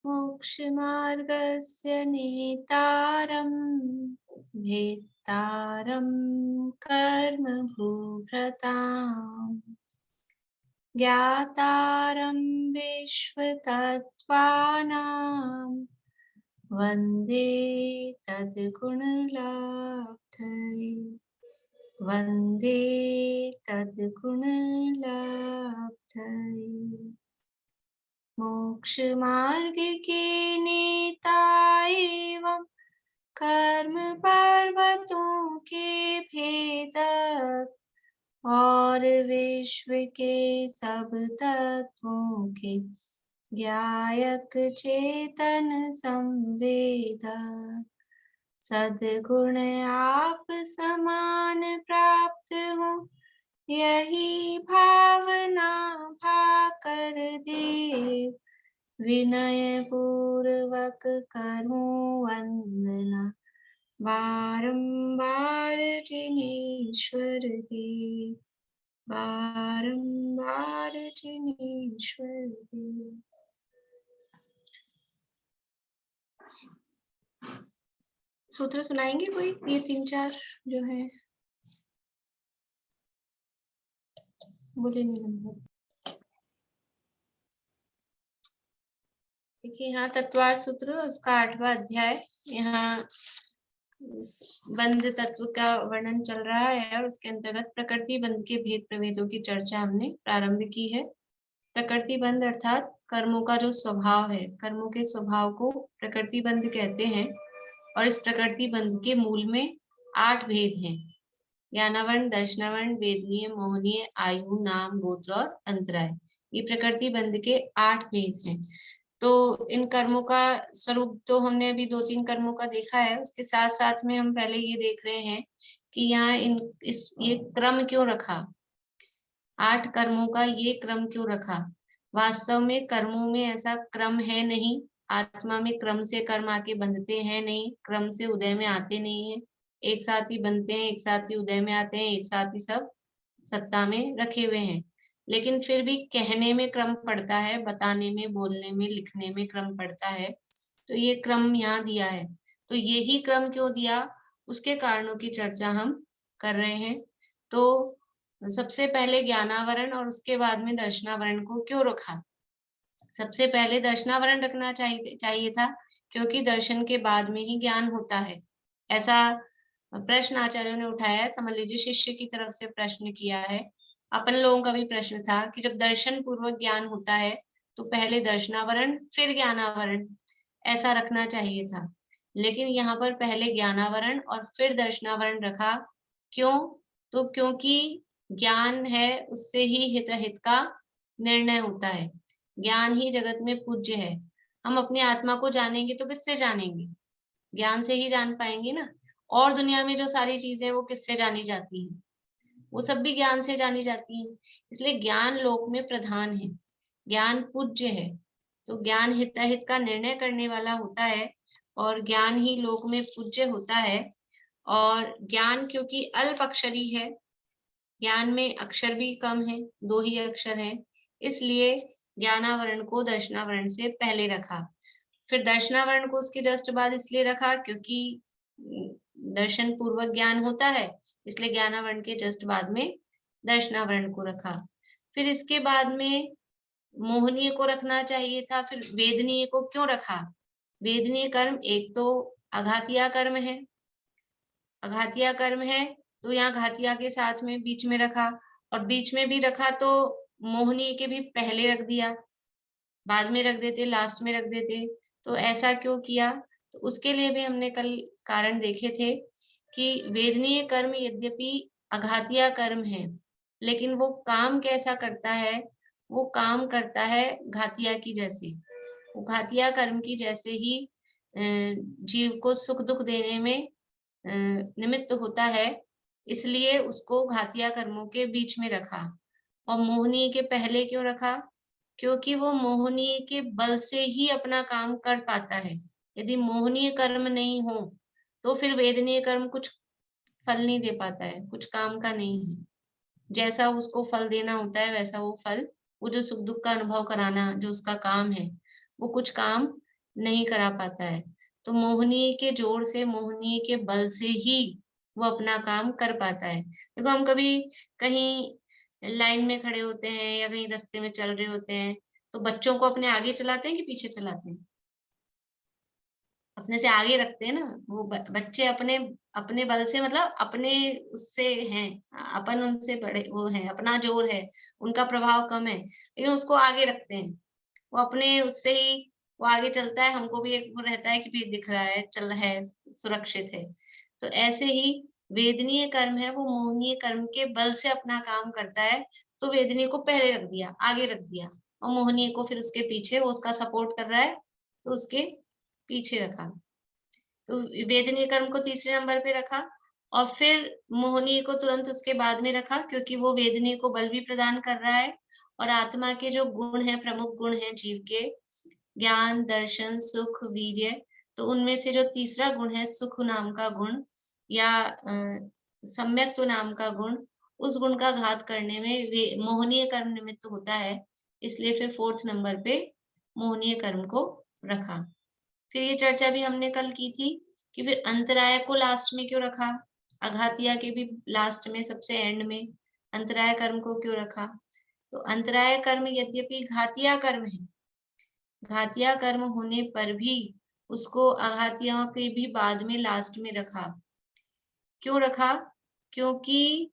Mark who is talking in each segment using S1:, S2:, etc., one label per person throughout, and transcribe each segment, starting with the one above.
S1: मोक्षमार्गस्य नेतारं भेत्तारं कर्मभूभृताम् ज्ञातारं विश्वतत्त्वानां वन्दे तद्गुणलाब्धये वन्दे तद्गुणलाब्धये। मोक्षमार्ग के नेता एवं कर्म पर्वतों के भेदक और विश्व के सब तत्वों के ज्ञायक चेतन संवेदक सद्गुण आप समान प्राप्त हो यही भावना भाकर देव विनय पूर्वक करूं वंदना बारंबार जिनेश्वर देव बारंबार जिनेश्वर देव। सूत्र सुनाएंगे कोई? ये 3-4 जो है बोले नीलम। देखिए यहाँ तत्वार सूत्र उसका 8वां अध्याय, यहाँ बंध तत्व का वर्णन चल रहा है और उसके अंतर्गत प्रकृति बंध के भेद प्रभेदों की चर्चा हमने प्रारंभ की है। प्रकृति बंध अर्थात कर्मों का जो स्वभाव है, कर्मों के स्वभाव को प्रकृति बंध कहते हैं और इस प्रकृति बंध के मूल में 8 भेद हैं। ज्ञानावरण, दर्शनावरण, वेदनीय, मोहनीय, आयु, नाम, गोत्र और अंतराय, ये प्रकृति बंध के 8 भेद हैं। तो इन कर्मों का स्वरूप तो हमने अभी 2-3 कर्मों का देखा है, उसके साथ साथ में हम पहले ये देख रहे हैं कि यहाँ ये क्रम क्यों रखा, 8 कर्मों का ये क्रम क्यों रखा। वास्तव में कर्मों में ऐसा क्रम है नहीं, आत्मा में क्रम से कर्म आके बंधते हैं नहीं, क्रम से उदय में आते नहीं है, एक साथ ही बनते हैं, एक साथ ही उदय में आते हैं, एक साथ ही सब सत्ता में रखे हुए हैं। लेकिन फिर भी कहने में क्रम पड़ता है, बताने में, बोलने में, लिखने में क्रम पड़ता है। तो ये क्रम यहाँ दिया है। तो यही क्रम क्यों दिया, उसके कारणों की चर्चा हम कर रहे हैं। तो सबसे पहले ज्ञानावरण और उसके बाद में दर्शनावरण को क्यों रखा। सबसे पहले दर्शनावरण रखना चाहिए था, क्योंकि दर्शन के बाद में ही ज्ञान होता है। ऐसा प्रश्न आचार्यों ने उठाया है, समझ लीजिए शिष्य की तरफ से प्रश्न किया है। अपन लोगों का भी प्रश्न था कि जब दर्शन पूर्वक ज्ञान होता है तो पहले दर्शनावरण फिर ज्ञानावरण, ऐसा रखना चाहिए था। लेकिन यहाँ पर पहले ज्ञानावरण और फिर दर्शनावरण रखा। क्यों? तो क्योंकि ज्ञान है, उससे ही हित का निर्णय होता है। ज्ञान ही जगत में पूज्य है। हम अपनी आत्मा को जानेंगे तो किससे जानेंगे? ज्ञान से ही जान पाएंगे ना। और दुनिया में जो सारी चीजें वो किससे जानी जाती हैं? वो सब भी ज्ञान से जानी जाती हैं। इसलिए ज्ञान लोक में प्रधान है, ज्ञान पूज्य है। तो ज्ञान हिताहित का निर्णय करने वाला होता है और ज्ञान ही लोक में पूज्य होता है। और ज्ञान क्योंकि अल्प अक्षरी है, ज्ञान में अक्षर भी कम है, 2 ही अक्षर है, इसलिए ज्ञानावरण को दर्शनावरण से पहले रखा। फिर दर्शनावरण को उसके जस्ट बाद इसलिए रखा क्योंकि दर्शन पूर्वक ज्ञान होता है, इसलिए ज्ञानावरण के जस्ट बाद में दर्शनावरण को रखा। फिर इसके बाद में मोहनीय को रखना चाहिए था। फिर वेदनीय को क्यों रखा? वेदनीय कर्म एक तो अघातिया कर्म है, अघातिया कर्म है, तो यहाँ घातिया के साथ में बीच में रखा। और बीच में भी रखा तो मोहनीय के भी पहले रख दिया, बाद में रख देते, लास्ट में रख देते। तो ऐसा क्यों किया? तो उसके लिए भी हमने कल कारण देखे थे कि वेदनीय कर्म यद्यपि अघातिया कर्म है, लेकिन वो काम कैसा करता है? वो काम करता है घातिया की जैसे, वो घातिया कर्म की जैसे ही जीव को सुख दुख देने में निमित्त होता है, इसलिए उसको घातिया कर्मों के बीच में रखा। और मोहनीय के पहले क्यों रखा? क्योंकि वो मोहनीय के बल से ही अपना काम कर पाता है। यदि मोहनीय कर्म नहीं हो तो फिर वेदनीय कर्म कुछ फल नहीं दे पाता है, कुछ काम का नहीं है। जैसा उसको फल देना होता है वैसा वो फल, वो जो सुख दुख का अनुभव कराना जो उसका काम है, वो कुछ काम नहीं करा पाता है। तो मोहनीय के जोर से, मोहनीय के बल से ही वो अपना काम कर पाता है। देखो हम कभी कहीं लाइन में खड़े होते हैं या कहीं रास्ते में चल रहे होते हैं, तो बच्चों को अपने आगे चलाते हैं कि पीछे चलाते हैं? अपने से आगे रखते हैं ना। वो बच्चे अपने अपने बल से, मतलब अपने उससे हैं, अपन उनसे बड़े वो हैं, अपना जोर है, उनका प्रभाव कम है, लेकिन उसको आगे रखते हैं। वो अपने उससे ही वो आगे चलता है, हमको भी एक वो रहता है कि भी दिख रहा है, चल रहा है, सुरक्षित है। तो ऐसे ही वेदनीय कर्म है, वो मोहनीय कर्म के बल से अपना काम करता है। तो वेदनीय को पहले रख दिया, आगे रख दिया, और मोहनीय को फिर उसके पीछे, वो उसका सपोर्ट कर रहा है तो उसके पीछे रखा। तो वेदनीय कर्म को तीसरे नंबर पे रखा, और फिर मोहनीय को तुरंत उसके बाद में रखा, क्योंकि वो वेदनीय को बल भी प्रदान कर रहा है। और आत्मा के जो गुण हैं, प्रमुख गुण हैं जीव के, ज्ञान, दर्शन, सुख, वीर्य, तो उनमें से जो तीसरा गुण है सुख नाम का गुण, या सम्यक्त्व नाम का गुण, उस गुण का घात करने में वे मोहनीय कर्म निमित्त होता है। इसलिए फिर फोर्थ नंबर पे मोहनीय कर्म को रखा। फिर ये चर्चा भी हमने कल की थी कि फिर अंतराय को लास्ट में क्यों रखा, अघातिया के भी लास्ट में, सबसे एंड में अंतराय कर्म को क्यों रखा। तो अंतराय कर्म यद्यपि घातिया कर्म है, घातिया कर्म होने पर भी उसको अघातिया के भी बाद में लास्ट में रखा। क्यों रखा? क्योंकि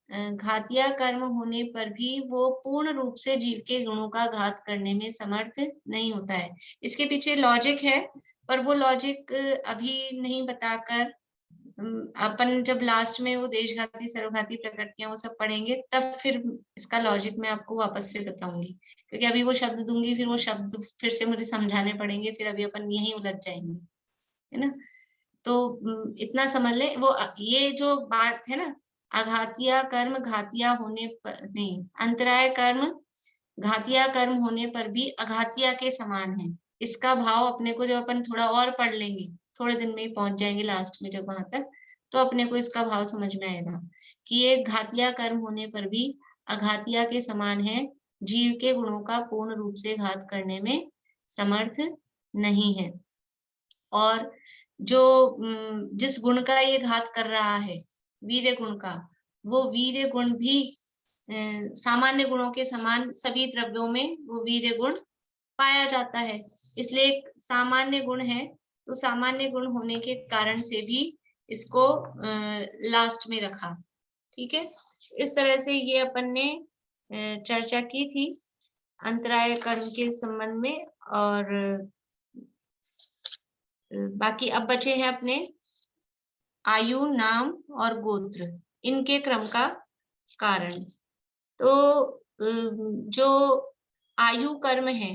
S1: घातिया कर्म होने पर भी वो पूर्ण रूप से जीव के गुणों का घात करने में समर्थ नहीं होता है। इसके पीछे लॉजिक है, पर वो लॉजिक अभी नहीं बताकर अपन जब लास्ट में वो देशघाती, सर्वघाती प्रकृतियां वो सब पढ़ेंगे, तब फिर इसका लॉजिक मैं आपको वापस से बताऊंगी। क्योंकि अभी वो शब्द दूंगी, फिर वो शब्द फिर से मुझे समझाने पड़ेंगे, फिर अभी अपन यहीं उलझ जाएंगे, है ना। तो इतना समझ ले, वो ये जो बात है ना, अघातिया कर्म घातिया होने पर नहीं, अंतराय कर्म घातिया कर्म होने पर भी अघातिया के समान है। इसका भाव अपने को जब अपन थोड़ा और पढ़ लेंगे, थोड़े दिन में ही पहुंच जाएंगे लास्ट में जब वहां तक, तो अपने को इसका भाव समझ में आएगा कि ये घातिया कर्म होने पर भी अघातिया के समान है, जीव के गुणों का पूर्ण रूप से घात करने में समर्थ नहीं है। और जो जिस गुण का ये घात कर रहा है, वीर्य गुण का, वो वीर्य गुण भी सामान्य गुणों के समान सभी द्रव्यों में वो वीर्य गुण पाया जाता है। इसलिए एक सामान्य गुण है, तो सामान्य गुण होने के कारण से भी इसको लास्ट में रखा। ठीक है, इस तरह से ये अपन ने चर्चा की थी अंतराय कर्म के संबंध में। और बाकी अब बचे हैं अपने आयु, नाम और गोत्र, इनके क्रम का कारण। तो जो आयु कर्म है,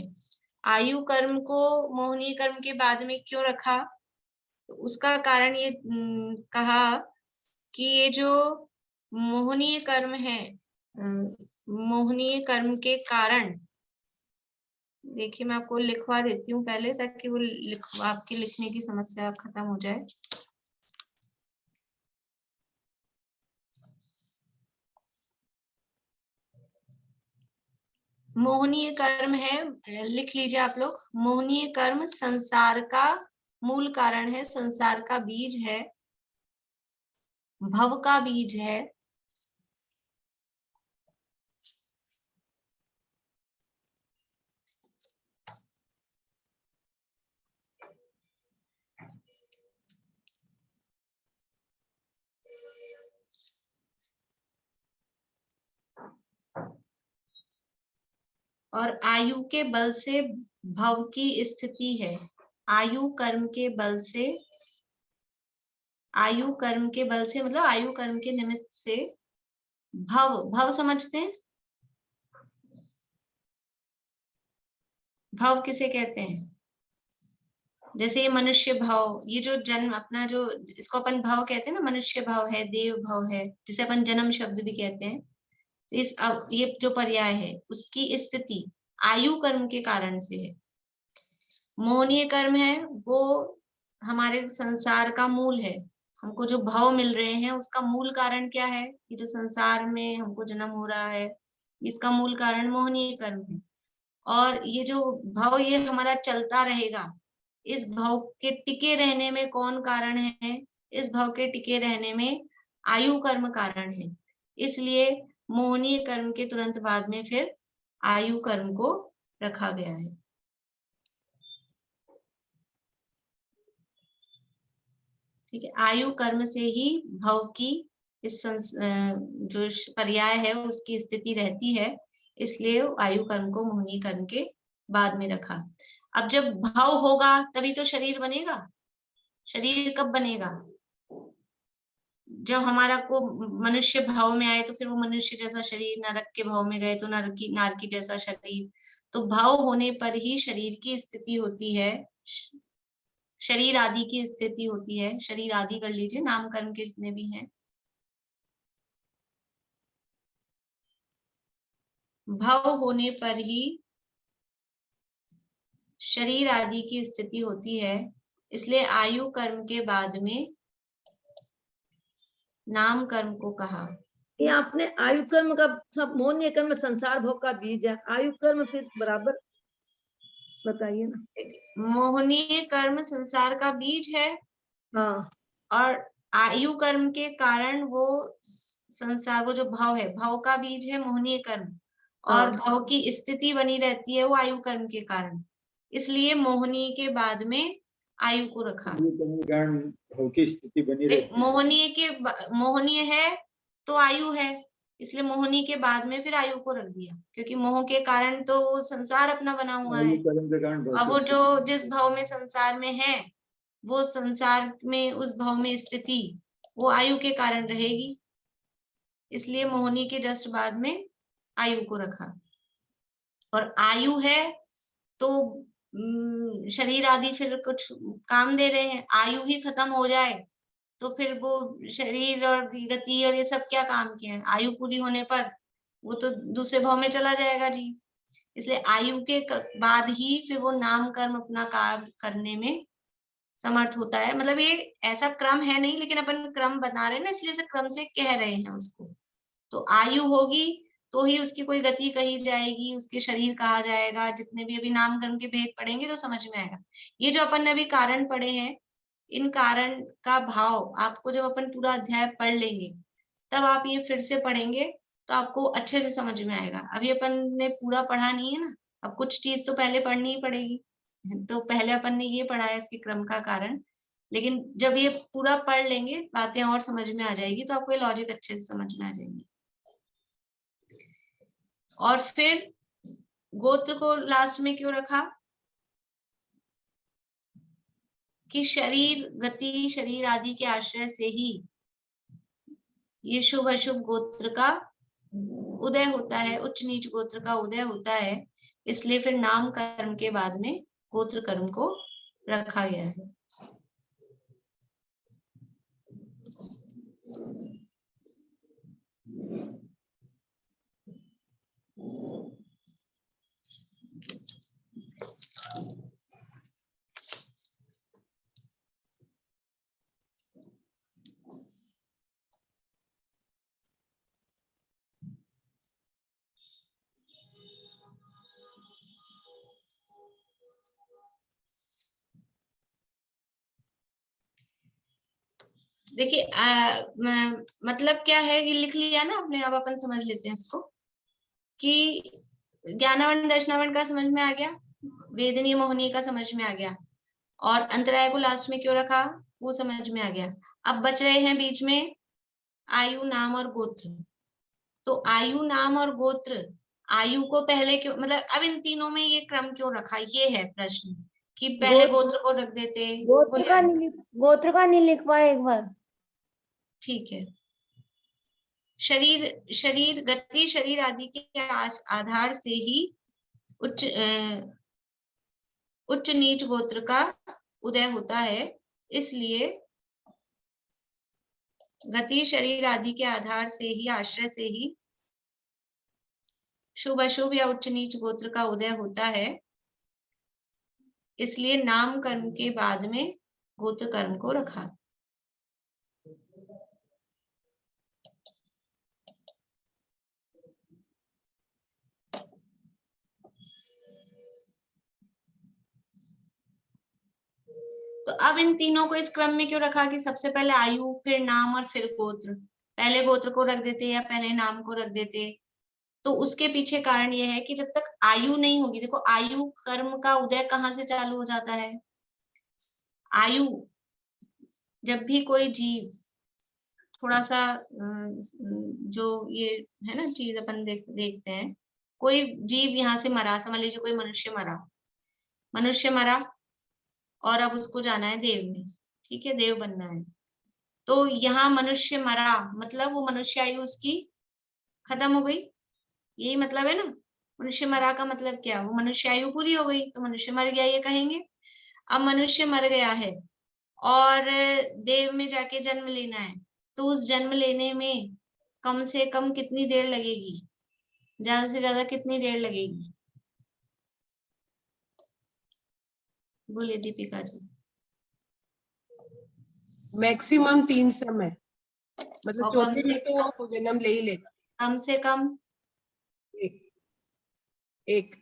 S1: आयु कर्म को मोहनीय कर्म के बाद में क्यों रखा, तो उसका कारण ये कहा कि ये जो मोहनीय कर्म है, मोहनीय कर्म के कारण, देखिए मैं आपको लिखवा देती हूँ पहले, ताकि वो आपके लिखने की समस्या खत्म हो जाए। मोहनीय कर्म है, लिख लीजिए आप लोग, मोहनीय कर्म संसार का मूल कारण है, संसार का बीज है, भव का बीज है, और आयु के बल से भव की स्थिति है। आयु कर्म के बल से, आयु कर्म के बल से मतलब आयु कर्म के निमित्त से भव, भव समझते हैं? भव किसे कहते हैं? जैसे ये मनुष्य भाव, ये जो जन्म अपना, जो इसको अपन भाव कहते हैं ना, मनुष्य भाव है, देव भाव है, जिसे अपन जन्म शब्द भी कहते हैं। तो इस अब ये जो पर्याय है, उसकी स्थिति आयु कर्म के कारण से है। मोहनीय कर्म है वो हमारे संसार का मूल है। हमको जो भाव मिल रहे हैं उसका मूल कारण क्या है, कि जो संसार में हमको जन्म हो रहा है, इसका मूल कारण मोहनीय कर्म है। और ये जो भाव, ये हमारा चलता रहेगा, इस भाव के टिके रहने में कौन कारण है? इस भाव के टिके रहने में आयु कर्म कारण है। इसलिए मोहनीय कर्म के तुरंत बाद में फिर आयु कर्म को रखा गया है। ठीक है, आयु कर्म से ही भव की इस जो पर्याय है उसकी स्थिति रहती है, इसलिए आयु कर्म को मोहनीय कर्म के बाद में रखा। अब जब भाव होगा तभी तो शरीर बनेगा। शरीर कब बनेगा? जब हमारा को मनुष्य भाव में आए तो फिर वो मनुष्य जैसा शरीर, नरक के भाव में गए तो नारकी जैसा शरीर। तो भाव होने पर ही शरीर की स्थिति होती है, शरीर आदि की स्थिति होती है। शरीर आदि कर लीजिए, नाम कर्म के जितने भी हैं। भाव होने पर ही शरीर आदि की स्थिति होती है, इसलिए आयु कर्म के बाद में नाम कर्म को कहा।
S2: ये आपने आयु कर्म का, मोहनीय कर्म संसार भोग का बीज है, आयु कर्म फिर बराबर बताइए ना।
S1: मोहनीय कर्म संसार का बीज है।
S2: हाँ,
S1: और आयु कर्म के कारण वो संसार, वो जो भाव है, भाव का बीज है मोहनीय कर्म। और भाव की स्थिति बनी रहती है वो आयु कर्म के कारण। इसलिए मोहनीय के बाद में आयु को रखा।
S3: भाव की स्थिति बनी रहती है।
S1: मोहनीय है तो आयु है, इसलिए मोहनीय के बाद में फिर आयु को रख दिया, क्योंकि मोह के कारण तो वो संसार अपना बना हुआ है। अब वो जो जिस भाव में संसार में है, वो संसार में उस भाव में स्थिति वो आयु के कारण रहेगी, इसलिए मोहनी के जस्ट बाद में आयु को रखा। और आयु है तो शरीर आदि फिर कुछ काम दे रहे हैं। आयु ही खत्म हो जाए तो फिर वो शरीर और गति और ये सब क्या काम के हैं? आयु पूरी होने पर वो तो दूसरे भाव में चला जाएगा जी। इसलिए आयु के बाद ही फिर वो नाम कर्म अपना कार्य करने में समर्थ होता है। मतलब ये ऐसा क्रम है नहीं, लेकिन अपन क्रम बना रहे हैं ना, इसलिए इसे क्रम से कह रहे हैं उसको। तो आयु होगी तो ही उसकी कोई गति कही जाएगी, उसके शरीर कहा जाएगा। जितने भी अभी नाम कर्म के भेद पढ़ेंगे तो समझ में आएगा। ये जो अपन ने अभी कारण पढ़े हैं, इन कारण का भाव आपको जब अपन पूरा अध्याय पढ़ लेंगे तब आप ये फिर से पढ़ेंगे तो आपको अच्छे से समझ में आएगा। अभी अपन ने पूरा पढ़ा नहीं है ना, अब कुछ चीज तो पहले पढ़नी ही पड़ेगी। तो पहले अपन ने ये पढ़ा है इसके क्रम का कारण, लेकिन जब ये पूरा पढ़ लेंगे बातें और समझ में आ जाएगी, तो आपको ये लॉजिक अच्छे से समझ में आ जाएंगी। और फिर गोत्र को लास्ट में क्यों रखा? कि शरीर गति, शरीर आदि के आश्रय से ही ये शुभ अशुभ गोत्र का उदय होता है, उच्च नीच गोत्र का उदय होता है। इसलिए फिर नाम कर्म के बाद में गोत्र कर्म को रखा गया है। देखिए मतलब क्या है, ये लिख लिया ना आपने, अब अपन समझ लेते हैं इसको। कि ज्ञानावरण दर्शनावरण का समझ में आ गया, वेदनीय मोहनीय का समझ में आ गया, और अंतराय को लास्ट में क्यों रखा वो समझ में आ गया। अब बच रहे हैं बीच में आयु, नाम और गोत्र। तो आयु, नाम और गोत्र, आयु को पहले क्यों, मतलब अब इन तीनों में ये क्रम क्यों रखा, ये है प्रश्न। कि पहले गोत्र को रख देते।
S2: गोत्र का नहीं लिख पाए एक बार।
S1: ठीक है। शरीर गति, शरीर आदि के आधार से ही उच्च नीच गोत्र का उदय होता है। इसलिए गति, शरीर आदि के आधार से ही, आश्रय से ही शुभ अशुभ या उच्च नीच गोत्र का उदय होता है। इसलिए नाम कर्म के बाद में गोत्र कर्म को रखा। तो अब इन तीनों को इस क्रम में क्यों रखा कि सबसे पहले आयु, फिर नाम और फिर गोत्र? पहले गोत्र को रख देते या पहले नाम को रख देते? तो उसके पीछे कारण यह है कि जब तक आयु नहीं होगी, देखो आयु कर्म का उदय कहाँ से चालू हो जाता है? आयु, जब भी कोई जीव थोड़ा सा जो ये है ना चीज अपन देखते हैं, कोई जीव यहाँ से मरा, समझ लीजिए कोई मनुष्य मरा और अब उसको जाना है देव में, ठीक है, देव बनना है। तो यहाँ मनुष्य मरा मतलब वो मनुष्य आयु उसकी खत्म हो गई, यही मतलब है ना। मनुष्य मरा का मतलब क्या? वो मनुष्य आयु पूरी हो गई, तो मनुष्य मर गया ये कहेंगे। अब मनुष्य मर गया है और देव में जाके जन्म लेना है, तो उस जन्म लेने में कम से कम कितनी देर लगेगी? ज्यादा से ज्यादा कितनी देर लगेगी? बोलिए दीपिका जी।
S4: मैक्सिमम 3 समय, मतलब
S1: और
S4: चौथे में तो वो जन्म ले ही लेगा।
S1: कम से कम
S4: एक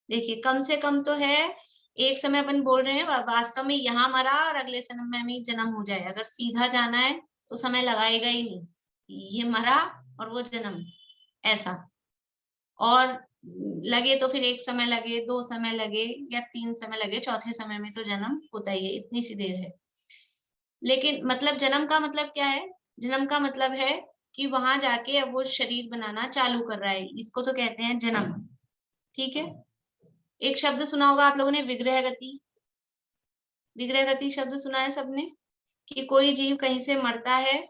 S1: देखिए, कम से कम तो है एक समय अपन बोल रहे हैं, वास्तव में यहाँ मरा और अगले जन्म में भी जन्म हो जाए। अगर सीधा जाना है तो समय लगाएगा ही नहीं, ये मरा और वो जन्म, ऐसा। और लगे तो फिर एक समय लगे, 2 समय लगे या 3 समय लगे, चौथे समय में तो जन्म होता ही है, इतनी सी देर है। लेकिन मतलब जन्म का मतलब क्या है? जन्म का मतलब है कि वहां जाके अब वो शरीर बनाना चालू कर रहा है, इसको तो कहते हैं जन्म। ठीक है। एक शब्द सुना होगा आप लोगों ने, विग्रह गति। विग्रह गति शब्द सुना है सबने, कि कोई जीव कहीं से मरता है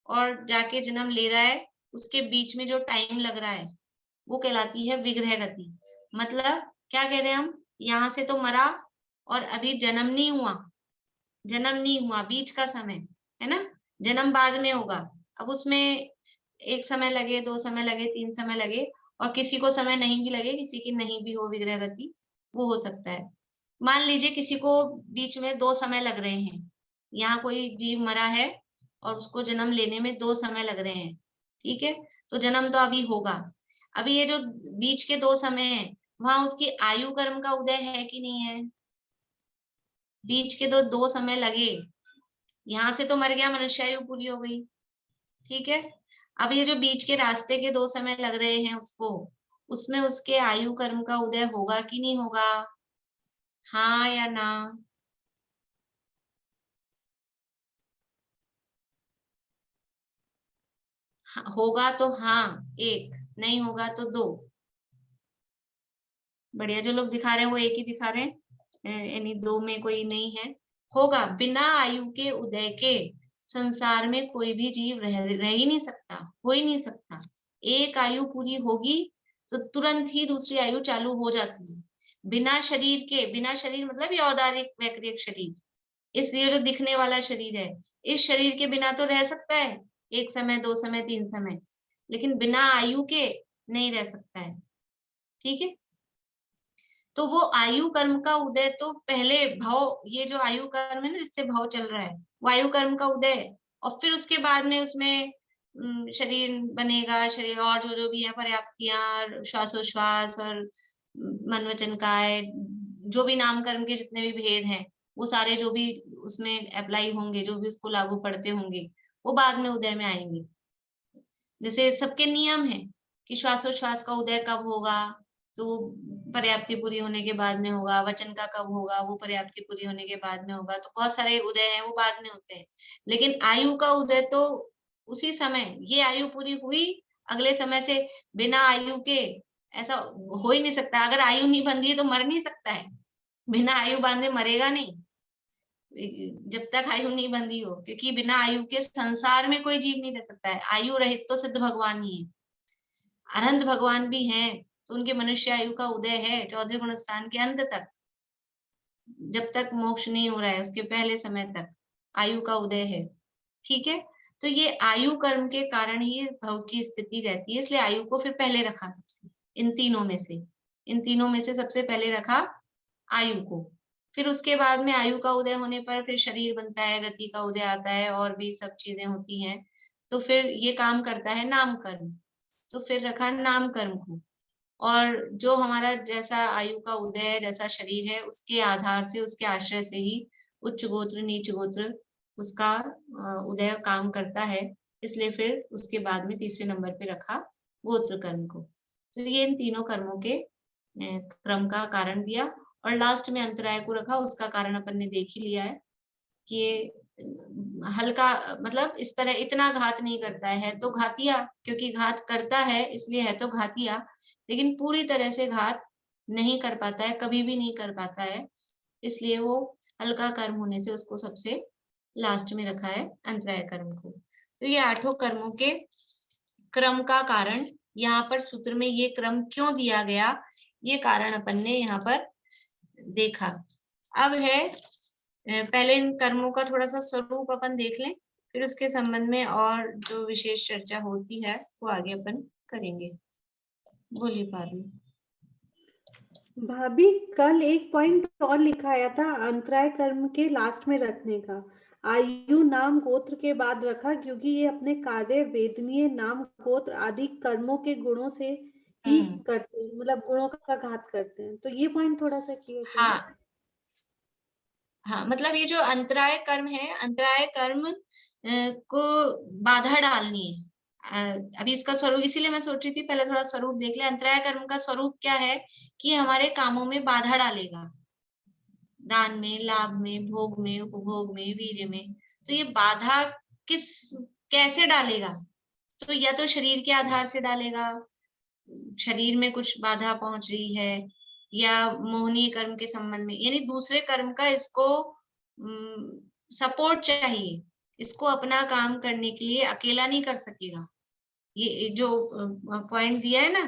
S1: और जाके जन्म ले रहा है, उसके बीच में जो टाइम लग रहा है वो कहलाती है विग्रह गति। मतलब क्या कह रहे हैं हम, यहाँ से तो मरा और अभी जन्म नहीं हुआ, बीच का समय है ना, जन्म बाद में होगा। अब उसमें एक समय लगे, 2 समय लगे, 3 समय लगे, और किसी को समय नहीं भी लगे, किसी की नहीं भी हो विग्रह गति, वो हो सकता है। मान लीजिए किसी को बीच में 2 समय लग रहे हैं, यहाँ कोई जीव मरा है और उसको जन्म लेने में 2 समय लग रहे हैं, ठीक है, तो जन्म तो अभी होगा। अभी ये जो बीच के 2 समय है, वहां उसकी आयु कर्म का उदय है कि नहीं है? बीच के 2 समय लगे, यहाँ से तो मर गया, मनुष्य आयु पूरी हो गई, ठीक है। अब ये जो बीच के रास्ते के 2 समय लग रहे हैं उसको, उसमें उसके आयु कर्म का उदय होगा कि नहीं होगा? हाँ या ना? होगा तो हाँ 1, नहीं होगा तो 2। बढ़िया, जो लोग दिखा रहे हैं वो 1 ही दिखा रहे हैं, यानी 2 में कोई नहीं है। होगा, बिना आयु के उदय के संसार में कोई भी जीव रह ही नहीं सकता, हो ही नहीं सकता। एक आयु पूरी होगी तो तुरंत ही दूसरी आयु चालू हो जाती है। बिना शरीर के, बिना शरीर मतलब ये औदारिक वैक्रिक शरीर, इस ये जो दिखने वाला शरीर है, इस शरीर के बिना तो रह सकता है 1 समय, 2 समय, 3 समय, लेकिन बिना आयु के नहीं रह सकता है, ठीक है। तो वो आयु कर्म का उदय तो पहले भाव, ये जो आयु कर्म है ना जिससे भाव चल रहा है, वो आयु कर्म का उदय, और फिर उसके बाद में उसमें शरीर बनेगा, शरीर और जो जो भी है, पर्याप्तियां, श्वासोश्वास और मन वचन काय, जो भी नाम कर्म के जितने भी भेद हैं, वो सारे जो भी उसमें अप्लाई होंगे, जो भी उसको लागू पड़ते होंगे, वो बाद में उदय में आएंगे। जैसे सबके नियम है कि श्वासोश्वास का उदय कब होगा, तो पर्याप्ति पूरी होने के बाद में होगा। वचन का कब होगा, वो पर्याप्ति पूरी होने के बाद में होगा। तो बहुत सारे उदय हैं वो बाद में होते हैं, लेकिन आयु का उदय तो उसी समय, ये आयु पूरी हुई अगले समय से, बिना आयु के ऐसा हो ही नहीं सकता। अगर आयु नहीं बंधी है तो मर नहीं सकता है, बिना आयु बांधे मरेगा नहीं, जब तक आयु नहीं बंधी हो, क्योंकि बिना आयु के संसार में कोई जीव नहीं रह सकता है। आयु रहित तो सिद्ध भगवान ही है, अनंत भगवान भी हैं, तो उनके मनुष्य आयु का उदय है 14वें गुण स्थान के अंत तक, जब तक मोक्ष नहीं हो रहा है उसके पहले समय तक आयु का उदय है, ठीक है। तो ये आयु कर्म के कारण ही भव की स्थिति रहती है, इसलिए आयु को फिर पहले रखा सबसे, इन तीनों में से सबसे पहले रखा आयु को। फिर उसके बाद में आयु का उदय होने पर फिर शरीर बनता है, गति का उदय आता है, और भी सब चीजें होती हैं। तो फिर ये काम करता है नाम कर्म, तो फिर रखा नाम कर्म को। और जो हमारा जैसा आयु का उदय है, जैसा शरीर है, उसके आधार से, उसके आश्रय से ही उच्च गोत्र नीच गोत्र उसका उदय काम करता है। इसलिए फिर उसके बाद में तीसरे नंबर पे रखा गोत्र कर्म को। तो ये इन तीनों कर्मों के क्रम का कारण दिया, और लास्ट में अंतराय को रखा। उसका कारण अपन ने देख ही लिया है कि ये हल्का, मतलब इस तरह इतना घात नहीं करता है तो घातिया, क्योंकि घात करता है इसलिए है तो घातिया, लेकिन पूरी तरह से घात नहीं कर पाता है, कभी भी नहीं कर पाता है, इसलिए वो हल्का कर्म होने से उसको सबसे लास्ट में रखा है अंतराय कर्म को। तो ये 8 कर्मों के क्रम का कारण यहाँ पर सूत्र में ये क्रम क्यों दिया गया, ये कारण अपन ने यहाँ पर देखा। अब है पहले इन कर्मों का थोड़ा सा स्वरूप अपन देख लें, फिर उसके संबंध में और जो विशेष चर्चा होती है वो आगे अपन करेंगे। बोलिए पारुल।
S5: भाभी कल एक पॉइंट और लिखा आया था अंतराय कर्म के लास्ट में रखने का, आयु नाम गोत्र के बाद रखा क्योंकि ये अपने कार्य वेदनीय नाम गोत्र आदि कर्मों के गुणों से ही करते हैं, मतलब गुणों का घात करते हैं। तो ये पॉइंट थोड़ा सा क्लियर करिए।
S1: हाँ हाँ, मतलब ये जो अंतराय कर्म है, अंतराय कर्म को बाधा डालनी है। अभी इसका स्वरूप, इसीलिए मैं सोच रही थी पहले थोड़ा स्वरूप देख ले। अंतराय कर्म का स्वरूप क्या है कि हमारे कामों में बाधा डालेगा, दान में, लाभ में, भोग में, उपभोग में, वीर्य में। तो ये बाधा कैसे डालेगा? तो या तो शरीर के आधार से डालेगा, शरीर में कुछ बाधा पहुंच रही है, या मोहनीय कर्म के संबंध में, यानी दूसरे कर्म का इसको सपोर्ट चाहिए, इसको अपना काम करने के लिए अकेला नहीं कर सकेगा। ये जो पॉइंट दिया है ना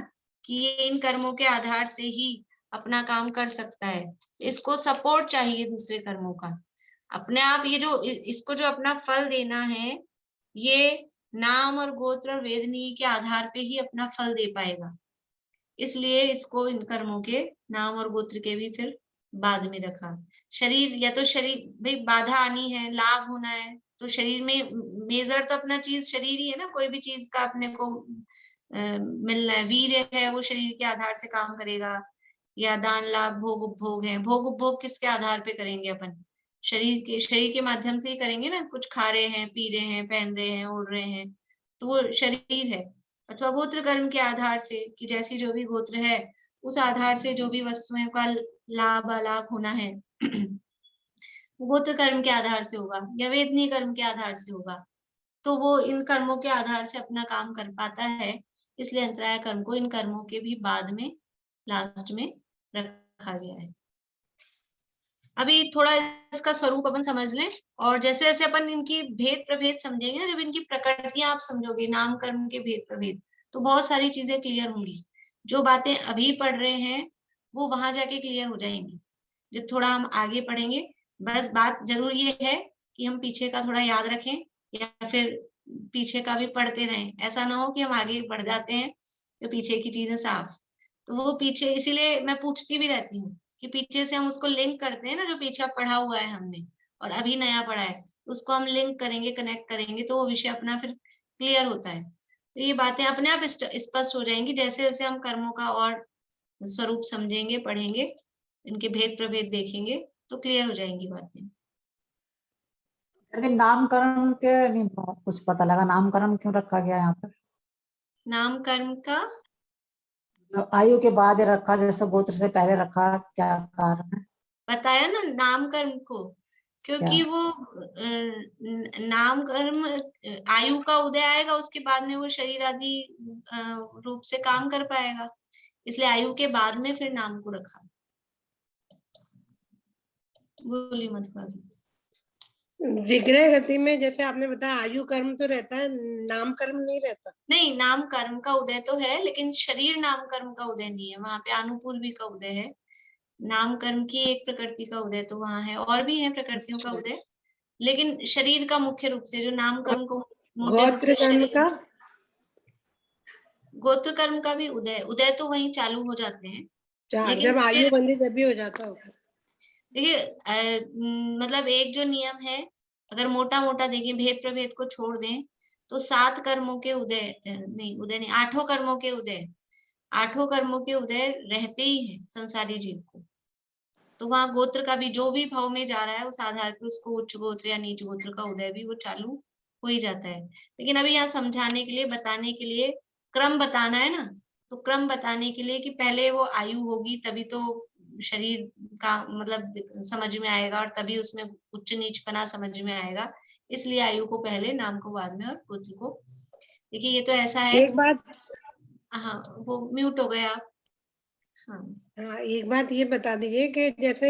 S1: कि ये इन कर्मों के आधार से ही अपना काम कर सकता है, इसको सपोर्ट चाहिए दूसरे कर्मों का। अपने आप ये जो इसको जो अपना फल देना है, ये नाम और गोत्र और वेदनीय के आधार पे ही अपना फल दे पाएगा, इसलिए इसको इन कर्मों के नाम और गोत्र के भी फिर बाद में रखा। शरीर, या तो शरीर भाई बाधा आनी है, लाभ होना है, तो शरीर में मेजर तो अपना चीज शरीर ही है ना, कोई भी चीज का अपने को मिलना है। वीर्य है वो शरीर के आधार से काम करेगा, या दान लाभ भोग उपभोग है, भोग उपभोग किसके आधार पे करेंगे अपन? शरीर के माध्यम से ही करेंगे ना, कुछ खा रहे हैं, पी रहे हैं, पहन रहे हैं, ओढ़ रहे हैं, तो वो शरीर है। अथवा गोत्र कर्म के आधार से कि जैसी जो भी गोत्र है उस आधार से जो भी वस्तुएं का लाभ अलाभ होना है गोत्र कर्म के आधार से होगा, या वेदनीय कर्म के आधार से होगा, तो वो इन कर्मों के आधार से अपना काम कर पाता है। इसलिए अंतराय कर्म को इन कर्मों के भी बाद में लास्ट में रखा गया है। अभी थोड़ा इसका स्वरूप अपन समझ लें, और जैसे जैसे अपन इनकी भेद प्रभेद समझेंगे ना, जब इनकी प्रकृतियां आप समझोगे, नाम कर्म के भेद प्रभेद, तो बहुत सारी चीजें क्लियर होंगी। जो बातें अभी पढ़ रहे हैं वो वहां जाके क्लियर हो जाएंगी जब थोड़ा हम आगे पढ़ेंगे। बस बात जरूर ये है कि हम पीछे का थोड़ा याद रखें, या फिर पीछे का भी पढ़ते रहें। ऐसा ना हो कि हम आगे बढ़ जाते हैं तो पीछे की चीजें साफ, तो वो पीछे, इसीलिए मैं पूछती भी रहती हूँ कि पीछे से हम उसको लिंक करते हैं ना, जो पीछे पढ़ा हुआ है हमने और अभी नया पढ़ा है, तो उसको हम लिंक करेंगे, कनेक्ट करेंगे, तो वो विषय अपना फिर क्लियर होता है। तो ये बातें अपने आप स्पष्ट हो जाएंगी जैसे जैसे हम कर्मों का और स्वरूप समझेंगे, पढ़ेंगे, इनके भेद प्रभेद देखेंगे, तो क्लियर हो जाएंगी बातें।
S6: यदि नामकरण के नहीं कुछ पता लगा, नामकरण क्यों रखा गया यहाँ पर?
S1: नाम कर्म का
S6: आयु के बाद रखा, जैसे गोत्र से पहले रखा, क्या कारण है?
S1: बताया ना नाम कर्म को, क्योंकि वो नाम कर्म आयु का उदय आएगा, उसके बाद में वो शरीर आदि रूप से काम कर पाएगा, इसलिए आयु के बाद में फिर नाम को रखा। बोली मत
S4: विग्रह गति में जैसे आपने बताया आयु कर्म तो रहता है, नाम कर्म नहीं रहता।
S1: नहीं, नाम कर्म का उदय तो है, लेकिन शरीर नाम कर्म का उदय नहीं है, वहां पे अनुपूर्वी का उदय है। नाम कर्म की एक प्रकृति का उदय तो वहां है, और भी है प्रकृतियों का उदय, लेकिन शरीर का मुख्य रूप से जो नाम कर्म को
S4: गोत्र कर्म का,
S1: गोत्र कर्म का भी उदय तो वहीं चालू हो जाते हैं, लेकिन
S4: जब आयु बंदी जब भी हो जाता होगा।
S1: देखिए मतलब एक जो नियम है, अगर मोटा मोटा देखें, भेद प्रभेद को छोड़ दें, तो 7 कर्मों के उदय नहीं, 8 कर्मों के उदय, 8 कर्मों के उदय रहते ही है संसारी जीव को। तो वहां गोत्र का भी जो भी भाव में जा रहा है उस आधार पर उसको उच्च गोत्र या नीच गोत्र का उदय भी वो चालू हो ही जाता है। लेकिन अभी यहाँ समझाने के लिए, बताने के लिए क्रम बताना है ना, तो क्रम बताने के लिए कि पहले वो आयु होगी तभी तो शरीर का मतलब समझ में आएगा और तभी उसमें उच्च नीचपना समझ में आएगा। इसलिए आयु को पहले, नाम को बाद में और गोत्र को। देखिए ये तो ऐसा है।
S4: एक बात,
S1: हाँ वो म्यूट हो गया। हाँ
S4: हाँ एक बात ये बता दीजिए कि जैसे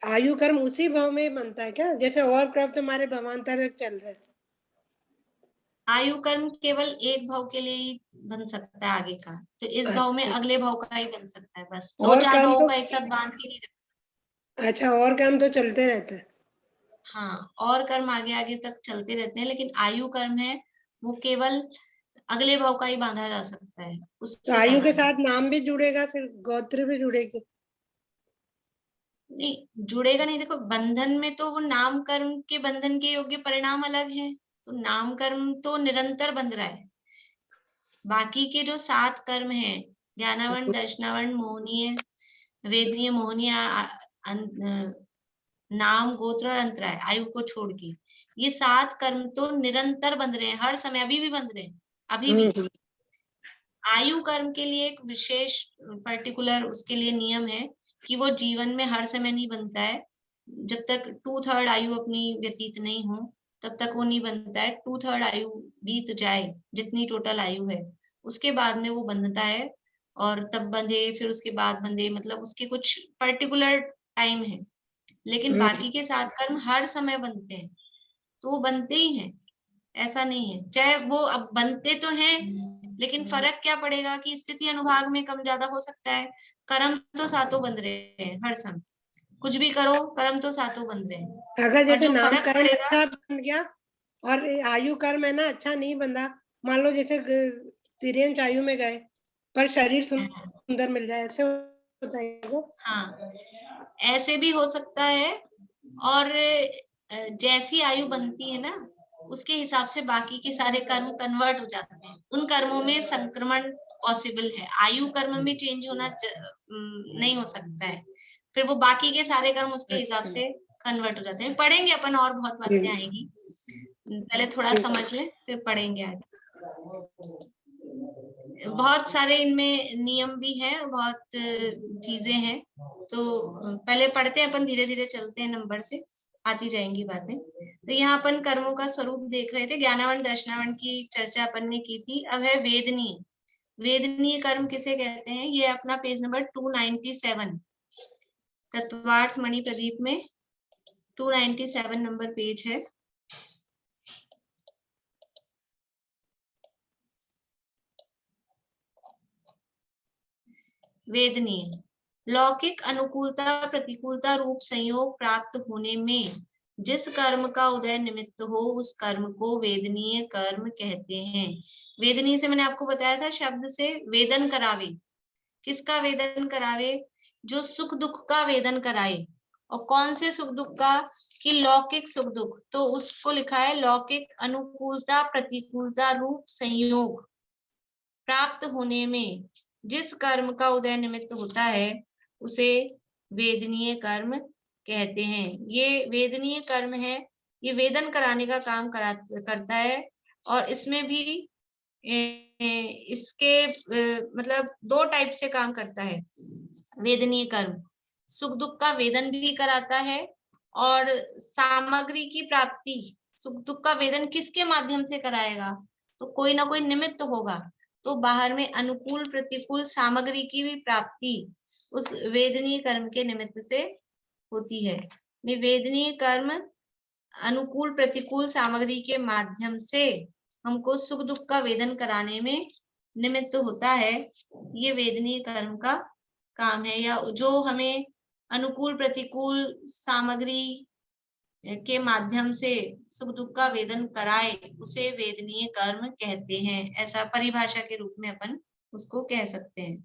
S4: आयु कर्म उसी भाव में बनता है क्या, जैसे और कर्म तुम्हारे भवांतर तक चल रहे हैं?
S1: आयु कर्म केवल एक भाव के लिए ही बन सकता है आगे का, तो इस भाव में
S4: अच्छा,
S1: अगले भाव का ही बन सकता है, बस दो
S4: और
S1: चार
S4: कर्म
S1: भावों
S4: तो,
S1: का एक साथ बांध के नहीं रखना।
S4: अच्छा और कर्म तो चलते रहते हैं।
S1: हाँ और कर्म आगे आगे तक चलते रहते हैं, लेकिन आयु कर्म है वो केवल अगले भाव का ही बांधा जा सकता है,
S4: तो
S1: उससे
S4: आयु के
S1: ज्यादा
S4: साथ नाम भी जुड़ेगा, फिर गोत्र भी जुड़ेगी?
S1: नहीं जुड़ेगा। नहीं, देखो बंधन में तो वो नाम कर्म के बंधन के योग्य परिणाम अलग है, तो नाम कर्म तो निरंतर बंध रहा है। बाकी के जो 7 कर्म हैं, ज्ञानावरण, दर्शनावरण, मोहनीय, वेदनीय, मोहनीय, नाम, गोत्र और अंतराय, आयु को छोड़ के ये 7 कर्म तो निरंतर बंध रहे हैं, हर समय, अभी भी बंध रहे हैं, अभी भी। आयु कर्म के लिए एक विशेष पर्टिकुलर उसके लिए नियम है कि वो जीवन में हर समय नहीं बनता है। जब तक 2/3 आयु अपनी व्यतीत नहीं हो तब तक वो नहीं बनता है। 2/3 आयु बीत जाए, जितनी टोटल आयु है, उसके बाद में वो बंधता है। और तब बंधे, फिर उसके बाद बंधे, मतलब उसके कुछ पर्टिकुलर टाइम है। लेकिन बाकी के 7 कर्म हर समय बनते हैं, तो वो बनते ही हैं, ऐसा नहीं है। चाहे वो अब बनते तो हैं, लेकिन फर्क क्या पड़ेगा कि स्थिति अनुभाग में कम ज्यादा हो सकता है। कर्म तो सातों बन रहे हैं हर समय, कुछ भी करो कर्म तो सातों बन रहे हैं।
S4: अगर
S1: पर
S4: जैसे
S1: जो
S4: नाम
S1: फर्क
S4: कर्म
S1: पड़ेगा,
S4: अच्छा बन गया और आयु कर्म है ना अच्छा नहीं बंधा, मान लो जैसे तिर्यंश आयु में गए पर शरीर सुंदर मिल जाए, ऐसे बताइएगा।
S1: हाँ ऐसे भी हो सकता है। और जैसी आयु बनती है ना, उसके हिसाब से बाकी के सारे कर्म कन्वर्ट हो जाते हैं। उन कर्मों में संक्रमण पॉसिबल है, आयु कर्म में चेंज होना नहीं हो सकता है। फिर वो बाकी के सारे कर्म उसके हिसाब
S4: अच्छा,
S1: से कन्वर्ट हो जाते हैं। पढ़ेंगे अपन, और बहुत बातें आएगी, पहले थोड़ा समझ लें फिर पढ़ेंगे आगे। बहुत सारे इनमें नियम भी हैं, बहुत चीजें हैं, तो पहले पढ़ते हैं अपन, धीरे धीरे चलते हैं, नंबर से आती जाएंगी बातें। तो यहाँ अपन कर्मों का स्वरूप देख रहे थे, ज्ञानावरण दर्शनावरण की चर्चा अपन ने की थी। अब है वेदनीय। वेदनीय कर्म किसे कहते हैं, ये अपना पेज नंबर 297 तत्वार्थ मणि प्रदीप में 297 नंबर पेज है। वेदनीय, लौकिक अनुकूलता प्रतिकूलता रूप संयोग प्राप्त होने में जिस कर्म का उदय निमित्त हो उस कर्म को वेदनीय कर्म कहते हैं। वेदनीय से मैंने आपको बताया था शब्द से, वेदन करावे। किसका वेदन करावे, जो सुख दुख का वेदन कराए। और कौन से सुख दुख का, कि लौकिक सुख दुख, तो उसको लिखा है लौकिक अनुकूलता प्रतिकूलता रूप संयोग प्राप्त होने में जिस कर्म का उदय निमित्त होता है उसे वेदनीय कर्म कहते हैं। ये वेदनीय कर्म है, ये वेदन कराने का काम करता है। और इसमें भी इसके मतलब 2 टाइप से काम करता है वेदनीय कर्म। सुख दुख का वेदन भी कराता है, और सामग्री की प्राप्ति, सुख दुख का वेदन किसके माध्यम से कराएगा, तो कोई ना कोई निमित्त होगा, तो बाहर में अनुकूल प्रतिकूल सामग्री की भी प्राप्ति उस वेदनीय कर्म के निमित्त से होती है। वेदनीय कर्म अनुकूल प्रतिकूल सामग्री के माध्यम से हमको सुख दुख का वेदन कराने में निमित्त होता है। ये वेदनीय कर्म का काम है, या जो हमें अनुकूल प्रतिकूल सामग्री के माध्यम से सुख दुख का वेदन कराए उसे वेदनीय कर्म कहते हैं। ऐसा परिभाषा के रूप में अपन उसको कह सकते हैं।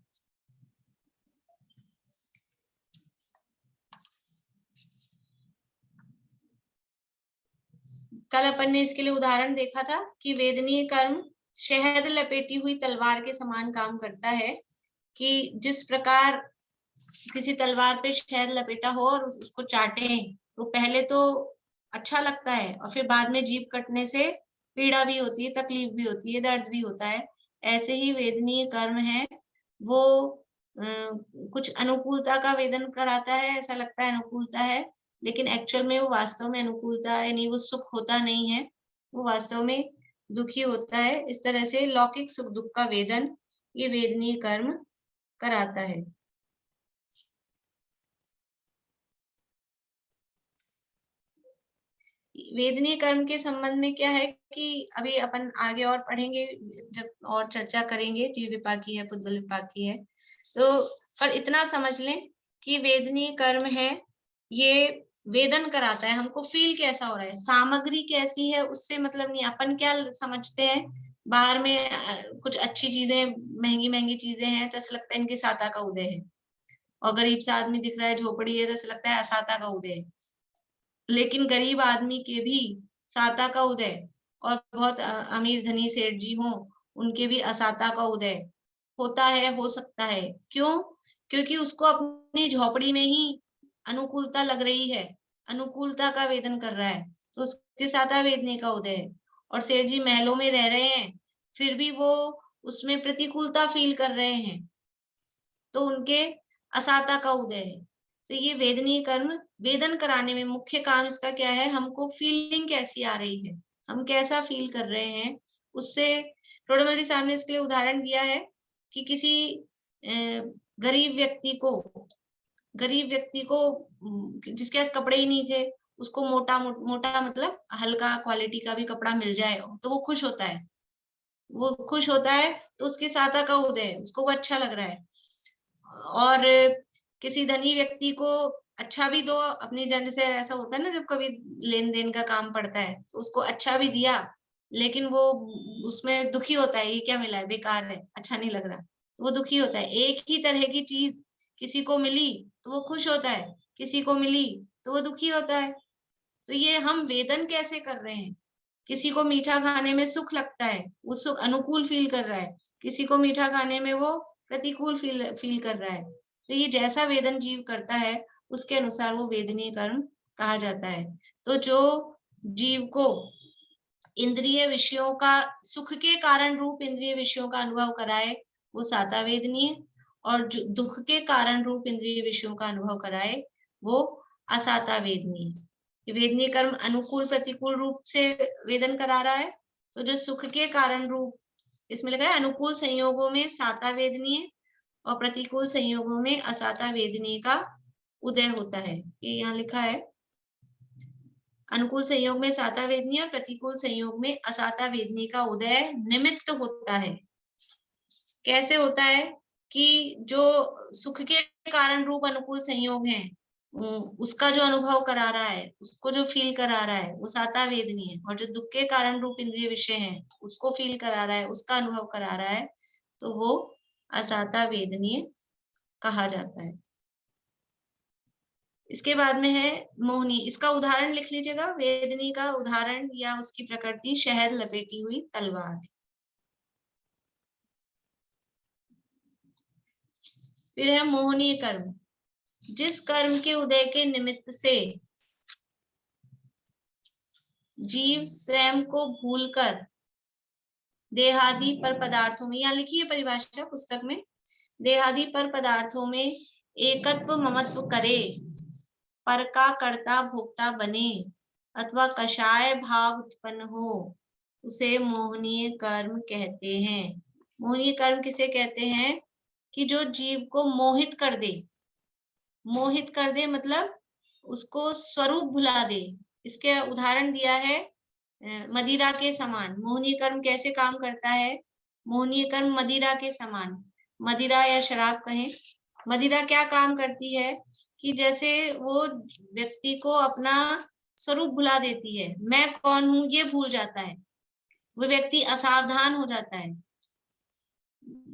S1: कल अपन ने इसके लिए उदाहरण देखा था कि वेदनीय कर्म शहद लपेटी हुई तलवार के समान काम करता है। कि जिस प्रकार किसी तलवार पे शहद लपेटा हो और उसको चाटे तो पहले तो अच्छा लगता है और फिर बाद में जीभ कटने से पीड़ा भी होती है, तकलीफ भी होती है, दर्द भी होता है। ऐसे ही वेदनीय कर्म है वो कुछ अनुकूलता का वेदन कराता है, ऐसा लगता है अनुकूलता है, लेकिन एक्चुअल में वो वास्तव में अनुकूलता यानी वो सुख होता नहीं है, वो वास्तव में दुखी होता है। इस तरह से लौकिक सुख दुख का वेदन ये वेदनीय कर्म कराता है। वेदनीय कर्म के संबंध में क्या है कि अभी अपन आगे और पढ़ेंगे जब और चर्चा करेंगे, जीव विपाक की है, पुद्गल विपाक की है, तो पर इतना समझ लें कि वेदनीय कर्म है ये वेदन कराता है, हमको फील कैसा हो रहा है, सामग्री कैसी है उससे मतलब नहीं। अपन क्या समझते हैं बाहर में कुछ अच्छी चीजें, महंगी महंगी चीजें हैं तो ऐसा लगता है इनके साता का उदय है, और गरीब सा आदमी दिख रहा है, झोपड़ी है तो ऐसा लगता है असाता का उदय है। लेकिन गरीब आदमी के भी साता का उदय और बहुत अमीर धनी सेठ जी हो उनके भी असाता का उदय होता है, हो सकता है। क्यों? क्योंकि उसको अपनी झोपड़ी में ही अनुकूलता लग रही है, अनुकूलता का वेदन कर रहा है तो उसके साता वेदने का उदय है। और सेठ जी महलों में रह रहे हैं फिर भी वो उसमें प्रतिकूलता फील कर रहे हैं तो उनके असाता का उदय है। तो ये वेदनीय कर्म वेदन कराने में मुख्य काम इसका क्या है, हमको फीलिंग कैसी आ रही है, हम कैसा फील कर रहे हैं उससे। टोडामल जी साहब ने इसके लिए उदाहरण दिया है कि किसी गरीब व्यक्ति को जिसके पास कपड़े ही नहीं थे उसको मोटा मतलब हल्का क्वालिटी का भी कपड़ा मिल जाए तो वो खुश होता है, वो खुश होता है तो उसके साता का उदय है, उसको वो अच्छा लग रहा है। और किसी धनी व्यक्ति को अच्छा भी दो अपनी जन से, ऐसा होता है ना जब कभी लेन देन का काम पड़ता है तो उसको अच्छा भी दिया लेकिन वो उसमें दुखी होता है, ये क्या मिला है, बेकार है, अच्छा नहीं लग रहा, तो वो दुखी होता है। एक ही तरह की चीज किसी को मिली तो वो खुश होता है, किसी को मिली तो वो दुखी होता है। तो ये हम वेदन कैसे कर रहे हैं, किसी को मीठा खाने में सुख लगता है, वो सुख अनुकूल फील कर रहा है, किसी को मीठा खाने में वो प्रतिकूल फील कर रहा है। तो ये जैसा वेदन जीव करता है उसके अनुसार वो वेदनीय कर्म कहा जाता है। तो जो जीव को इंद्रिय विषयों का सुख के कारण रूप इंद्रिय विषयों का अनुभव कराए वो साता वेदनीय, और जो दुख के कारण रूप इंद्रिय विषयों का अनुभव कराए वो असाता वेदनीय। वेदनीय कर्म अनुकूल प्रतिकूल रूप से वेदन करा रहा है, तो जो सुख के कारण रूप इसमें लगा है अनुकूल संयोगों में साता वेदनीय और प्रतिकूल संयोगों में असाता वेदनीय का उदय होता है। ये यहाँ लिखा है अनुकूल संयोग में साता वेदनीय और प्रतिकूल संयोग में असाता वेदनीय का उदय निमित्त होता है। कैसे होता है कि जो सुख के कारण रूप अनुकूल संयोग है उसका जो अनुभव करा रहा है, उसको जो फील करा रहा है वो साता वेदनीय है, और जो दुख के कारण रूप इंद्रिय विषय है उसको फील करा रहा है, उसका अनुभव करा रहा है, तो वो असाता वेदनीय कहा जाता है। इसके बाद में है मोहनी, इसका उदाहरण लिख लीजिएगा। वेदनी का उदाहरण या उसकी प्रकृति शहद लपेटी हुई तलवार है। फिर है मोहनीय कर्म, जिस कर्म के उदय के निमित्त से जीव स्वयं को भूलकर देहादि पर पदार्थों में, यहाँ लिखी है परिभाषा पुस्तक में, देहादि पर पदार्थों में एकत्व ममत्व करे, पर का कर्ता भोक्ता बने अथवा कषाय भाव उत्पन्न हो, उसे मोहनीय कर्म कहते हैं। मोहनीय कर्म किसे कहते हैं कि जो जीव को मोहित कर दे, मोहित कर दे मतलब उसको स्वरूप भुला दे। इसके उदाहरण दिया है मदिरा के समान। मोहनीय कर्म कैसे काम करता है, मोहनीय कर्म मदिरा के समान, मदिरा या शराब कहें, मदिरा क्या काम करती है कि जैसे वो व्यक्ति को अपना स्वरूप भुला देती है, मैं कौन हूं ये भूल जाता है, वो व्यक्ति असावधान हो जाता है।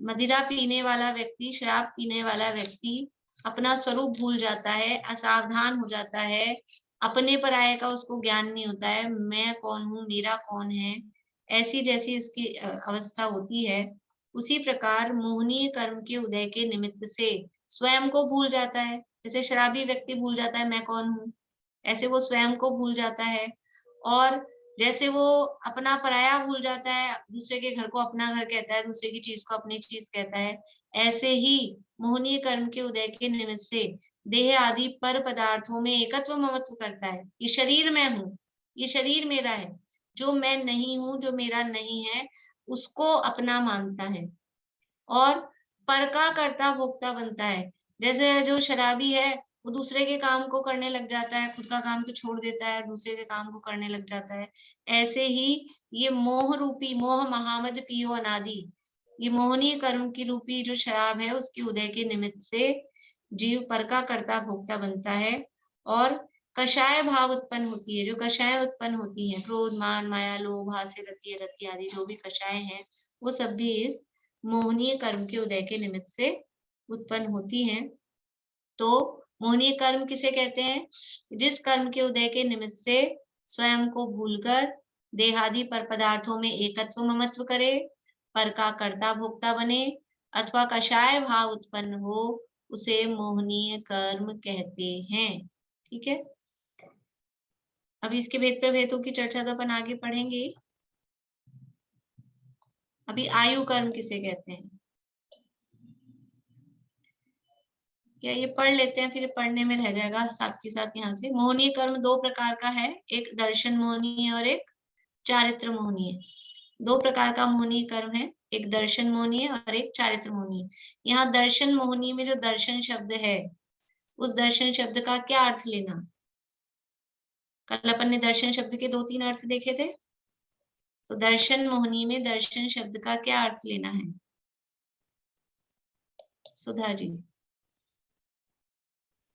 S1: मदिरा पीने वाला व्यक्ति, शराब पीने वाला व्यक्ति अपना स्वरूप भूल जाता है, असावधान हो जाता है, अपने पराये का उसको ज्ञान नहीं होता है, मैं कौन हूँ, मेरा कौन है, ऐसी जैसी उसकी अवस्था होती है, उसी प्रकार मोहनीय कर्म के उदय के निमित्त से स्वयं को भूल जाता है। जैसे शराबी व्यक्ति भूल जाता है मैं कौन हूँ, ऐसे वो स्वयं को भूल जाता है। और जैसे वो अपना पराया भूल जाता है, दूसरे के घर को अपना घर कहता है, दूसरे की चीज को अपनी चीज कहता है, ऐसे ही मोहनीय कर्म के उदय के निमित्त से देह आदि पर पदार्थों में एकत्व ममत्व करता है। ये शरीर मैं हूँ, ये शरीर मेरा है, जो मैं नहीं हूँ, जो मेरा नहीं है, उसको अपना मानता है और पर का कर्ता भोक्ता बनता है। जैसे जो शराबी है वो दूसरे के काम को करने लग जाता है, खुद का काम तो छोड़ देता है, दूसरे के काम को करने लग जाता है। ऐसे ही ये मोह रूपी, मोह महामद पियो अनादि, ये मोहनीय कर्म की रूपी जो शराब है उसके उदय के निमित्त से जीव पर का कर्ता भोक्ता बनता है और कषाय भाव उत्पन्न होती है। जो कषाय उत्पन्न होती है, क्रोध मान माया लोभ हास्य रति रति आदि जो भी कषाय हैं, वो सब भी इस मोहनीय कर्म के उदय के निमित्त से उत्पन्न होती हैं। तो मोहनीय कर्म किसे कहते हैं? जिस कर्म के उदय के निमित्त से स्वयं को भूलकर देहादि पर पदार्थों में एकत्व ममत्व करे, पर का कर्ता भोक्ता बने अथवा कषाय भाव उत्पन्न हो, उसे मोहनीय कर्म कहते हैं। ठीक है, अभी इसके भेद प्रभेदों की चर्चा तो अपन आगे पढ़ेंगे। अभी आयु कर्म किसे कहते हैं, क्या ये पढ़ लेते हैं, फिर पढ़ने में रह जाएगा साथ के साथ। यहाँ से मोहनीय कर्म दो प्रकार का है, एक दर्शन मोहनीय और एक चारित्र मोहनीय। दो प्रकार का मोहनीय कर्म है, एक दर्शन मोहनीय और एक चारित्र मोहनीय। यहाँ दर्शन मोहनीय में जो दर्शन शब्द है, उस दर्शन शब्द का क्या अर्थ लेना? कल अपन ने दर्शन शब्द के 2-3 अर्थ देखे थे। तो दर्शन मोहनीय में दर्शन शब्द का क्या अर्थ लेना है सुधा जी?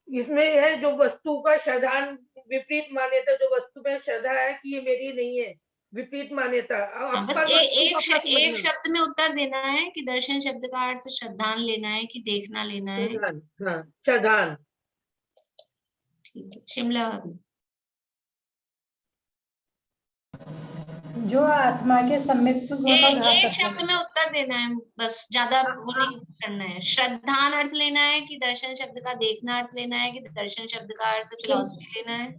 S2: इसमें है जो वस्तु का श्रद्धान विपरीत मान्यता, जो वस्तु में श्रद्धा है कि ये मेरी नहीं है, विपरीत मान्यता।
S1: बस एक शब्द में उत्तर देना है कि दर्शन शब्द का अर्थ श्रद्धान लेना है कि देखना लेना है।
S2: हाँ, श्रद्धान।
S1: ठीक है, शिमला
S6: जो आत्मा के सम्यक गुण का घात
S1: एक
S6: करता
S1: शब्द
S6: है।
S1: में उत्तर देना है, बस ज्यादा वो नहीं करना है। श्रद्धान अर्थ लेना है कि दर्शन शब्द का देखना अर्थ लेना है कि दर्शन शब्द का अर्थ फिलॉसफी लेना है?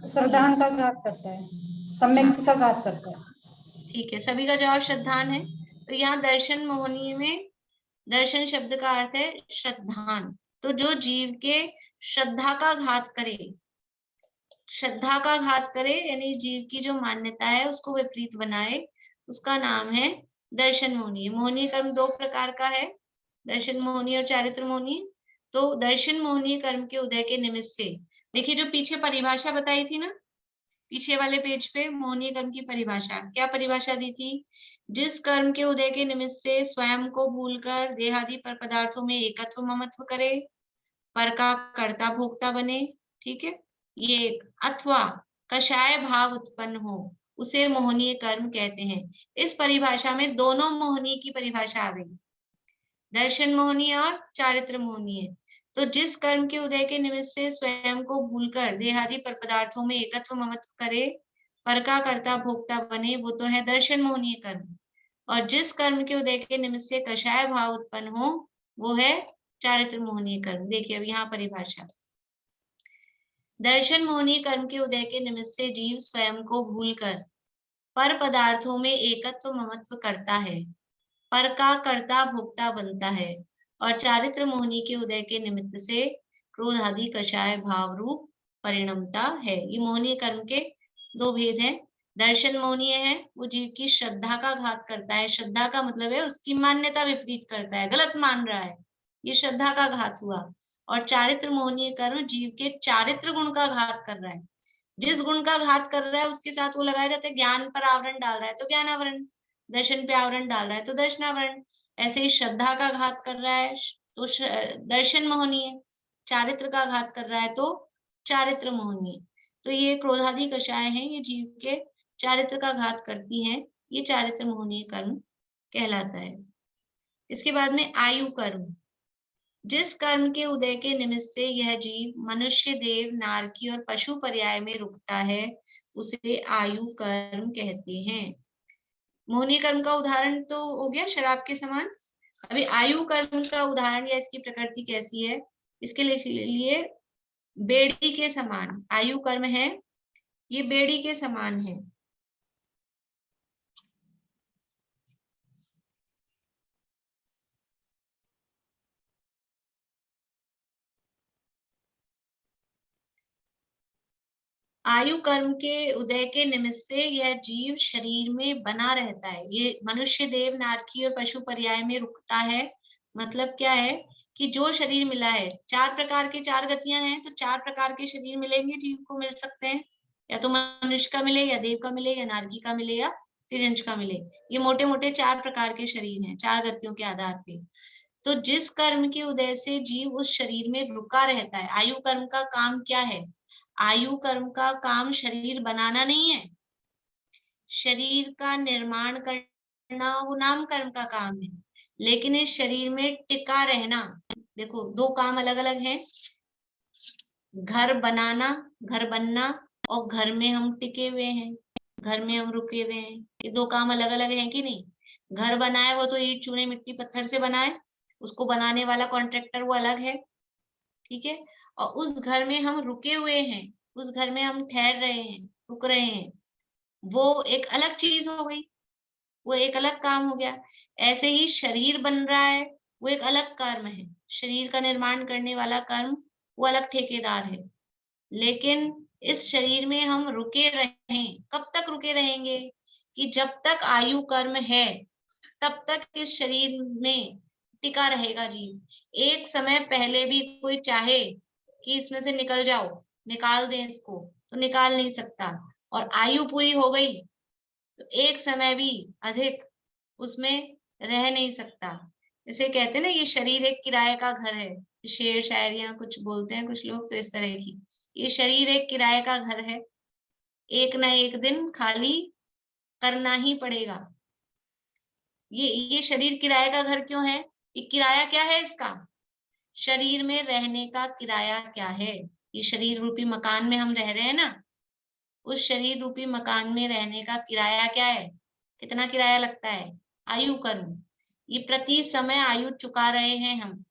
S6: श्रद्धान का घात करता है, सम्यक का घात करता है।
S1: ठीक है, सभी का जवाब श्रद्धान है। तो यहाँ दर्शन मोहनीय में दर्शन शब्द का अर्थ है श्रद्धान। तो जो जीव के श्रद्धा का घात करे, श्रद्धा का घात करे यानी जीव की जो मान्यता है उसको विपरीत बनाए, उसका नाम है दर्शन मोहनीय। मोहनीय कर्म दो प्रकार का है, दर्शन मोहनीय और चारित्र मोहनीय। तो दर्शन मोहनीय कर्म के उदय के निमित्त से, देखिए जो पीछे परिभाषा बताई थी ना, पीछे वाले पेज पे मोहनीय कर्म की परिभाषा, क्या परिभाषा दी थी? जिस कर्म के उदय के निमित्त से स्वयं को भूलकर देहादि पर पदार्थों में एकत्व ममत्व करे, पर का कर्ता भोक्ता बने, ठीक है, ये अथवा कषाय भाव उत्पन्न हो, उसे मोहनीय कर्म कहते हैं। इस परिभाषा में दोनों मोहनीय की परिभाषा आ गई, दर्शन मोहनीय और चारित्र मोहनीय। तो जिस कर्म के उदय के निमित्त से स्वयं को भूलकर देहादि पर पदार्थों में एकत्व ममत्व करे, पर का कर्ता भोक्ता बने, वो तो है दर्शन मोहनीय कर्म। और जिस कर्म के उदय के निमित्त से कषाय भाव उत्पन्न हो, वो है चारित्र मोहनीय कर्म। देखिए अब यहाँ परिभाषा, दर्शन मोहनीय कर्म के उदय के निमित्त से जीव स्वयं को भूलकर पर पदार्थों में एकत्व ममत्व करता है, पर का कर्ता भोक्ता बनता है। और चारित्र मोहनी के उदय के निमित्त से क्रोध आदि कषाय भाव रूप परिणमता है। ये मोहनीय कर्म के दो भेद हैं। दर्शन मोहनीय है, वो जीव की श्रद्धा का घात करता है, श्रद्धा का मतलब है उसकी मान्यता विपरीत करता है, गलत मान रहा है, ये श्रद्धा का घात हुआ। और चारित्र मोहनीय कर्म जीव के चारित्र गुण का घात कर रहा है, जिस गुण का घात कर रहा है उसके साथ वो लगाए रहते हैं। ज्ञान पर आवरण डाल रहा है तो ज्ञान आवरण, दर्शन पे आवरण डाल रहा है तो दर्शनावरण। ऐसे ही श्रद्धा का घात कर रहा है तो दर्शन मोहनीय, चारित्र का घात कर रहा है तो चारित्र मोहनीय। तो ये क्रोधादि कषाय हैं, ये जीव के चारित्र का घात करती हैं, ये चारित्र मोहनीय कर्म कहलाता है। इसके बाद में आयु कर्म, जिस कर्म के उदय के निमित्त से यह जीव मनुष्य देव नारकी और पशु पर्याय में रुकता है, उसे आयु कर्म कहते हैं। मोहनीय कर्म का उदाहरण तो हो गया शराब के समान, अभी आयु कर्म का उदाहरण या इसकी प्रकृति कैसी है, इसके लिए बेड़ी के समान आयु कर्म है, ये बेड़ी के समान है। आयु कर्म के उदय के निमित्त से यह जीव शरीर में बना रहता है। ये मनुष्य, देव, नारकी और पशु पर्याय में रुकता है। मतलब क्या है कि जो शरीर मिला है, 4 प्रकार के 4 गतियां हैं, तो 4 प्रकार के शरीर मिलेंगे, जीव को मिल सकते हैं। या तो मनुष्य का मिले, या देव का मिले, या नारकी का मिले, या तिर्यंश का मिले। ये मोटे मोटे 4 प्रकार के शरीर हैं, 4 गतियों के आधार पे। तो जिस कर्म के उदय से जीव उस शरीर में रुका रहता है, आयु कर्म का काम क्या है? आयु कर्म का काम शरीर बनाना नहीं है, शरीर का निर्माण करना वो नाम कर्म का काम है। लेकिन इस शरीर में टिका रहना, देखो 2 काम अलग अलग हैं, घर बनाना, घर बनना, और घर में हम टिके हुए हैं, घर में हम रुके हुए हैं। ये 2 काम अलग अलग हैं कि नहीं? घर बनाए वो तो ईंट, चूने, मिट्टी, पत्थर से बनाए, उसको बनाने वाला कॉन्ट्रैक्टर वो अलग है, ठीक है। और उस घर में हम रुके हुए हैं, उस घर में हम ठहर रहे हैं, रुक रहे हैं, वो एक अलग चीज हो गई, वो एक अलग काम हो गया। ऐसे ही शरीर बन रहा है, वो एक अलग कर्म है, शरीर का निर्माण करने वाला कर्म वो अलग ठेकेदार है। लेकिन इस शरीर में हम रुके रहें, कब तक रुके रहेंगे? कि जब तक आयु कर्म है तब तक इस शरीर में टिका रहेगा जीव। एक समय पहले भी कोई चाहे कि इसमें से निकल जाओ, निकाल दें इसको, तो निकाल नहीं सकता। और आयु पूरी हो गई तो एक समय भी अधिक उसमें रह नहीं सकता। इसे कहते हैं ना, ये शरीर एक किराए का घर है। शेर शायरियां कुछ बोलते हैं कुछ लोग, तो इस तरह की, ये शरीर एक किराए का घर है, एक ना एक दिन खाली करना ही पड़ेगा। ये शरीर किराए का घर क्यों है? ये किराया क्या है इसका? शरीर में रहने का किराया क्या है? ये शरीर रूपी मकान में हम रह रहे हैं ना, उस शरीर रूपी मकान में रहने का किराया क्या है? कितना किराया लगता है? आयु कर्म। ये प्रति समय आयु चुका रहे हैं हम,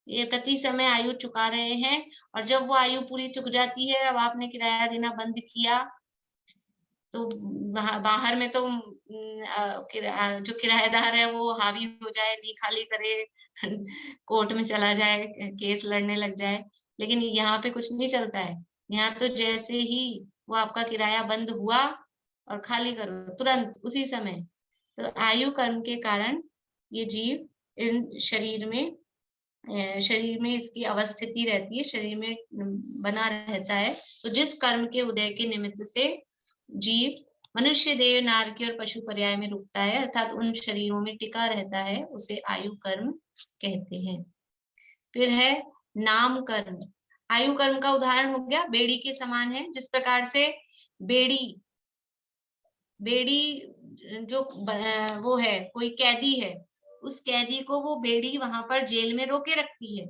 S1: ये प्रति समय आयु चुका रहे हैं। और जब वो आयु पूरी चुक जाती है, अब आपने किराया देना बंद किया, तो बाहर में तो जो किराएदार है वो हावी हो जाए, नहीं खाली करे, कोर्ट में चला जाए, केस लड़ने लग जाए। लेकिन यहाँ पे कुछ नहीं चलता है। यहाँ तो जैसे ही वो आपका किराया बंद हुआ और खाली करो, तुरंत उसी समय। तो आयु कर्म के कारण ये जीव इन शरीर में इसकी अवस्थिति रहती है, शरीर में बना रहता है। तो जिस कर्म के उदय के निमित्त से जीव मनुष्य, देव, नारकी और पशु पर्याय में रुकता है, अर्थात उन शरीरों में टिका रहता है, उसे आयु कर्म कहते हैं। फिर है नाम कर्म। आयु कर्म का उदाहरण हो गया, बेड़ी के समान है। जिस प्रकार से बेड़ी जो वो है, कोई कैदी है, उस कैदी को वो बेड़ी वहां पर जेल में रोके रखती है।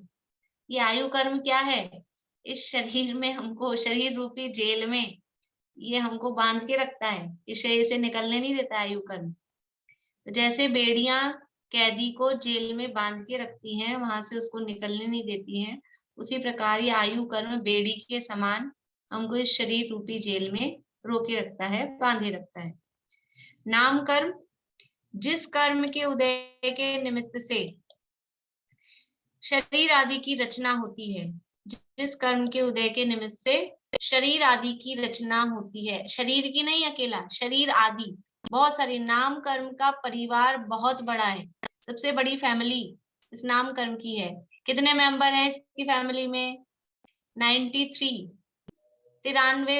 S1: ये आयु कर्म क्या है? इस शरीर में हमको, शरीर रूपी जेल में ये हमको बांध के रखता है, इस शरीर से निकलने नहीं देता आयु कर्म। तो जैसे बेड़ियां कैदी को जेल में बांध के रखती हैं, वहां से उसको निकलने नहीं देती हैं, उसी प्रकार ये आयु कर्म बेड़ी के समान हमको इस शरीर रूपी जेल में रोके रखता है, बांधे रखता है। नाम कर्म, जिस कर्म के उदय के निमित्त से शरीर आदि की रचना होती है, जिस कर्म के उदय के निमित्त से शरीर आदि की रचना होती है, शरीर की नहीं, अकेला शरीर आदि, बहुत सारी, नाम कर्म का परिवार बहुत बड़ा है, सबसे बड़ी फैमिली इस नाम कर्म की है। कितने मेंबर हैं इसकी फैमिली में? 93, 93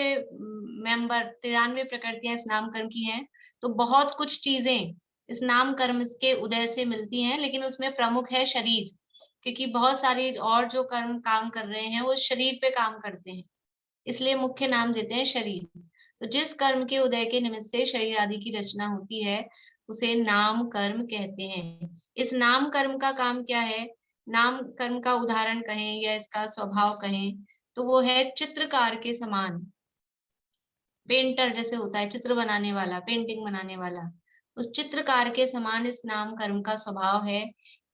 S1: मेंबर, 93 प्रकृतियां इस नाम कर्म की हैं। तो बहुत कुछ चीजें इस नाम कर्म के उदय से मिलती हैं, लेकिन उसमें प्रमुख है शरीर, क्योंकि बहुत सारी और जो कर्म काम कर रहे हैं वो शरीर पे काम करते हैं, इसलिए मुख्य नाम देते हैं शरीर। तो जिस कर्म के उदय के निमित्त से शरीर आदि की रचना होती है, उसे नाम कर्म कहते हैं। इस नाम कर्म का काम क्या है? नाम कर्म का उदाहरण कहें या इसका स्वभाव कहें तो वो है चित्रकार के समान। पेंटर जैसे होता है, चित्र बनाने वाला, पेंटिंग बनाने वाला, उस चित्रकार के समान इस नाम कर्म का स्वभाव है।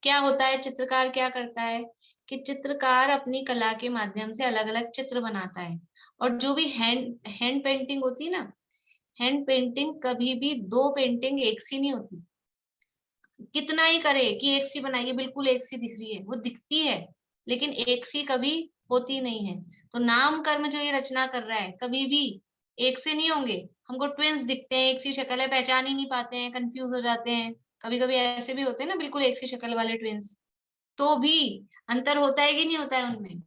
S1: क्या होता है, चित्रकार क्या करता है कि चित्रकार अपनी कला के माध्यम से अलग अलग चित्र बनाता है। और जो भी हैंड पेंटिंग होती है ना, हैंड पेंटिंग कभी भी दो पेंटिंग एक सी नहीं होती। कितना ही करे कि एक सी बनाइए, बिल्कुल एक सी दिख रही है, वो दिखती है लेकिन एक सी कभी होती नहीं है। तो नाम कर्म जो ये रचना कर रहा है कभी भी एक से नहीं होंगे। हमको ट्विंस दिखते हैं, एक सी शक्ल है, पहचान ही नहीं पाते हैं, कंफ्यूज हो जाते हैं। कभी कभी ऐसे भी होते हैं ना, बिल्कुल एक सी शक्ल वाले ट्विंस। तो भी अंतर होता है कि नहीं होता है, उनमें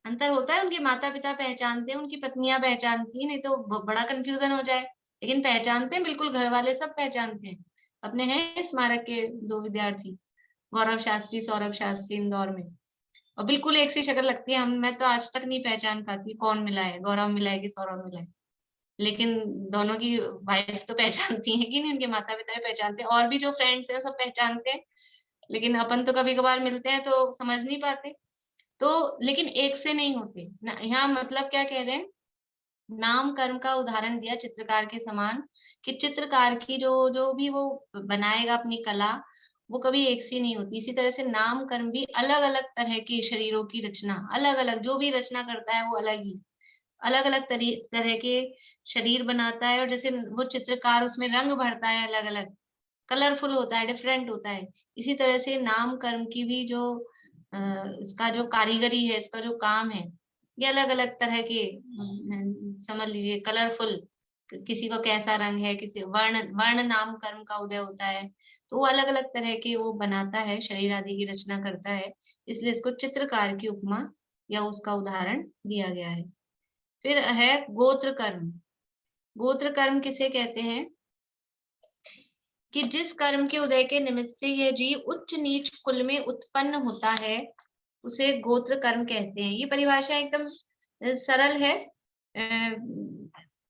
S1: अंतर होता है। उनके माता पिता पहचानते हैं, उनकी पत्नियां पहचानती हैं, नहीं तो बड़ा कंफ्यूजन हो जाए। लेकिन पहचानते हैं, बिल्कुल घर वाले सब पहचानते हैं। अपने हैं स्मारक के 2 विद्यार्थी, गौरव शास्त्री, सौरभ शास्त्री, इंदौर में, और बिल्कुल एक सी शक्ल लगती है। मैं तो आज तक नहीं पहचान पाती कौन मिला है, गौरव मिला है कि सौरभ मिला है। लेकिन दोनों की वाइफ तो पहचानती है कि नहीं, उनके माता पिता भी पहचानते हैं, और भी जो फ्रेंड्स हैं सब पहचानते हैं। लेकिन अपन तो कभी कभार मिलते हैं तो समझ नहीं पाते। तो लेकिन एक से नहीं होते। यहाँ मतलब क्या कह रहे हैं, नाम कर्म का उदाहरण दिया चित्रकार के समान, कि चित्रकार की जो जो भी वो बनाएगा अपनी कला, वो कभी एक सी नहीं होती। इसी तरह से नाम कर्म भी अलग अलग तरह के शरीरों की रचना, अलग अलग जो भी रचना करता है वो अलग ही अलग अलग तरह के शरीर बनाता है। और जैसे वो चित्रकार उसमें रंग भरता है, अलग अलग कलरफुल होता है, डिफरेंट होता है। इसी तरह से नाम कर्म की भी जो इसका जो कारीगरी है, इसका जो काम है, ये अलग अलग तरह के समझ लीजिए कलरफुल। किसी को कैसा रंग है, किसी वर्ण वर्ण नाम कर्म का उदय होता है, तो वो अलग अलग तरह के वो बनाता है, शरीर आदि की रचना करता है। इसलिए इसको चित्रकार की उपमा या उसका उदाहरण दिया गया है। फिर है गोत्र कर्म। गोत्र कर्म किसे कहते हैं कि जिस कर्म के उदय के निमित्त से यह जीव उच्च नीच कुल में उत्पन्न होता है, उसे गोत्र कर्म कहते हैं। ये परिभाषा एकदम सरल है,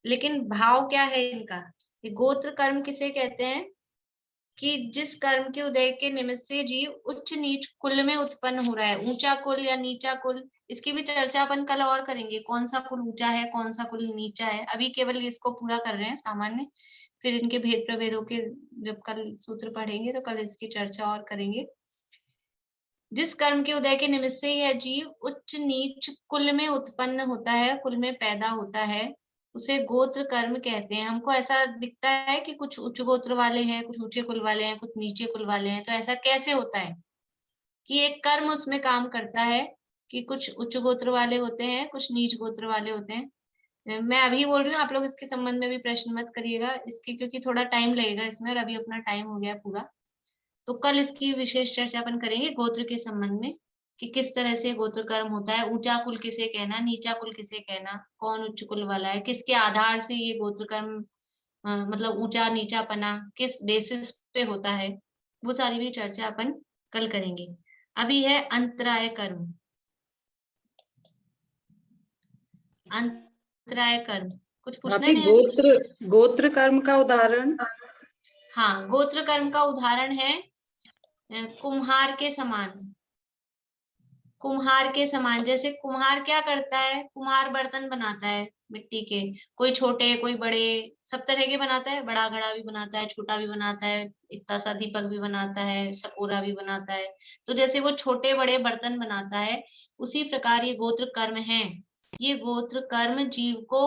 S1: लेकिन भाव क्या है इनका। ये गोत्र कर्म किसे कहते हैं कि जिस कर्म के उदय के निमित्त से जीव उच्च नीच कुल में उत्पन्न हो रहा है। ऊंचा कुल या नीचा कुल, इसकी भी चर्चा अपन कल और करेंगे, कौन सा कुल ऊंचा है, कौन सा कुल नीचा है। अभी केवल इसको पूरा कर रहे हैं सामान्य, फिर इनके भेद प्रभेदों के जब कल सूत्र पढ़ेंगे तो कल इसकी चर्चा और करेंगे। जिस कर्म के उदय के निमित्त से यह जीव उच्च नीच कुल में उत्पन्न होता है, कुल में पैदा होता है, उसे गोत्र कर्म कहते हैं। हमको ऐसा दिखता है कि कुछ उच्च गोत्र वाले हैं, कुछ ऊंचे कुल वाले हैं, कुछ नीचे कुल वाले हैं। तो ऐसा कैसे होता है कि एक कर्म उसमें काम करता है कि कुछ उच्च गोत्र वाले होते हैं, कुछ नीच गोत्र वाले होते हैं। मैं अभी बोल रही हूँ, आप लोग इसके संबंध में भी प्रश्न मत करिएगा इसके, क्योंकि थोड़ा टाइम लगेगा इसमें, और अभी अपना टाइम हो गया पूरा। तो कल इसकी विशेष चर्चा अपन करेंगे गोत्र के संबंध में, कि किस तरह से गोत्र कर्म होता है, ऊंचा कुल किसे कहना, नीचा कुल किसे कहना, कौन उच्च कुल वाला है, किसके आधार से ये गोत्र कर्म मतलब ऊंचा नीचा पना किस बेसिस पे होता है, वो सारी भी चर्चा अपन कल करेंगे। अभी है अंतराय कर्म। अंतराय कर्म कुछ पूछना है?
S7: गोत्र कर्म का उदाहरण।
S1: हाँ, गोत्र कर्म का उदाहरण है कुम्हार के समान। कुम्हार के समान, जैसे कुम्हार क्या करता है, कुम्हार बर्तन बनाता है मिट्टी के, कोई छोटे कोई बड़े, सब तरह के बनाता है। बड़ा घड़ा भी बनाता है, छोटा भी बनाता है, इतना सा दीपक भी बनाता है, सपोरा भी बनाता है। तो जैसे वो छोटे बड़े बर्तन बनाता है, उसी प्रकार ये गोत्र कर्म है। ये गोत्र कर्म जीव को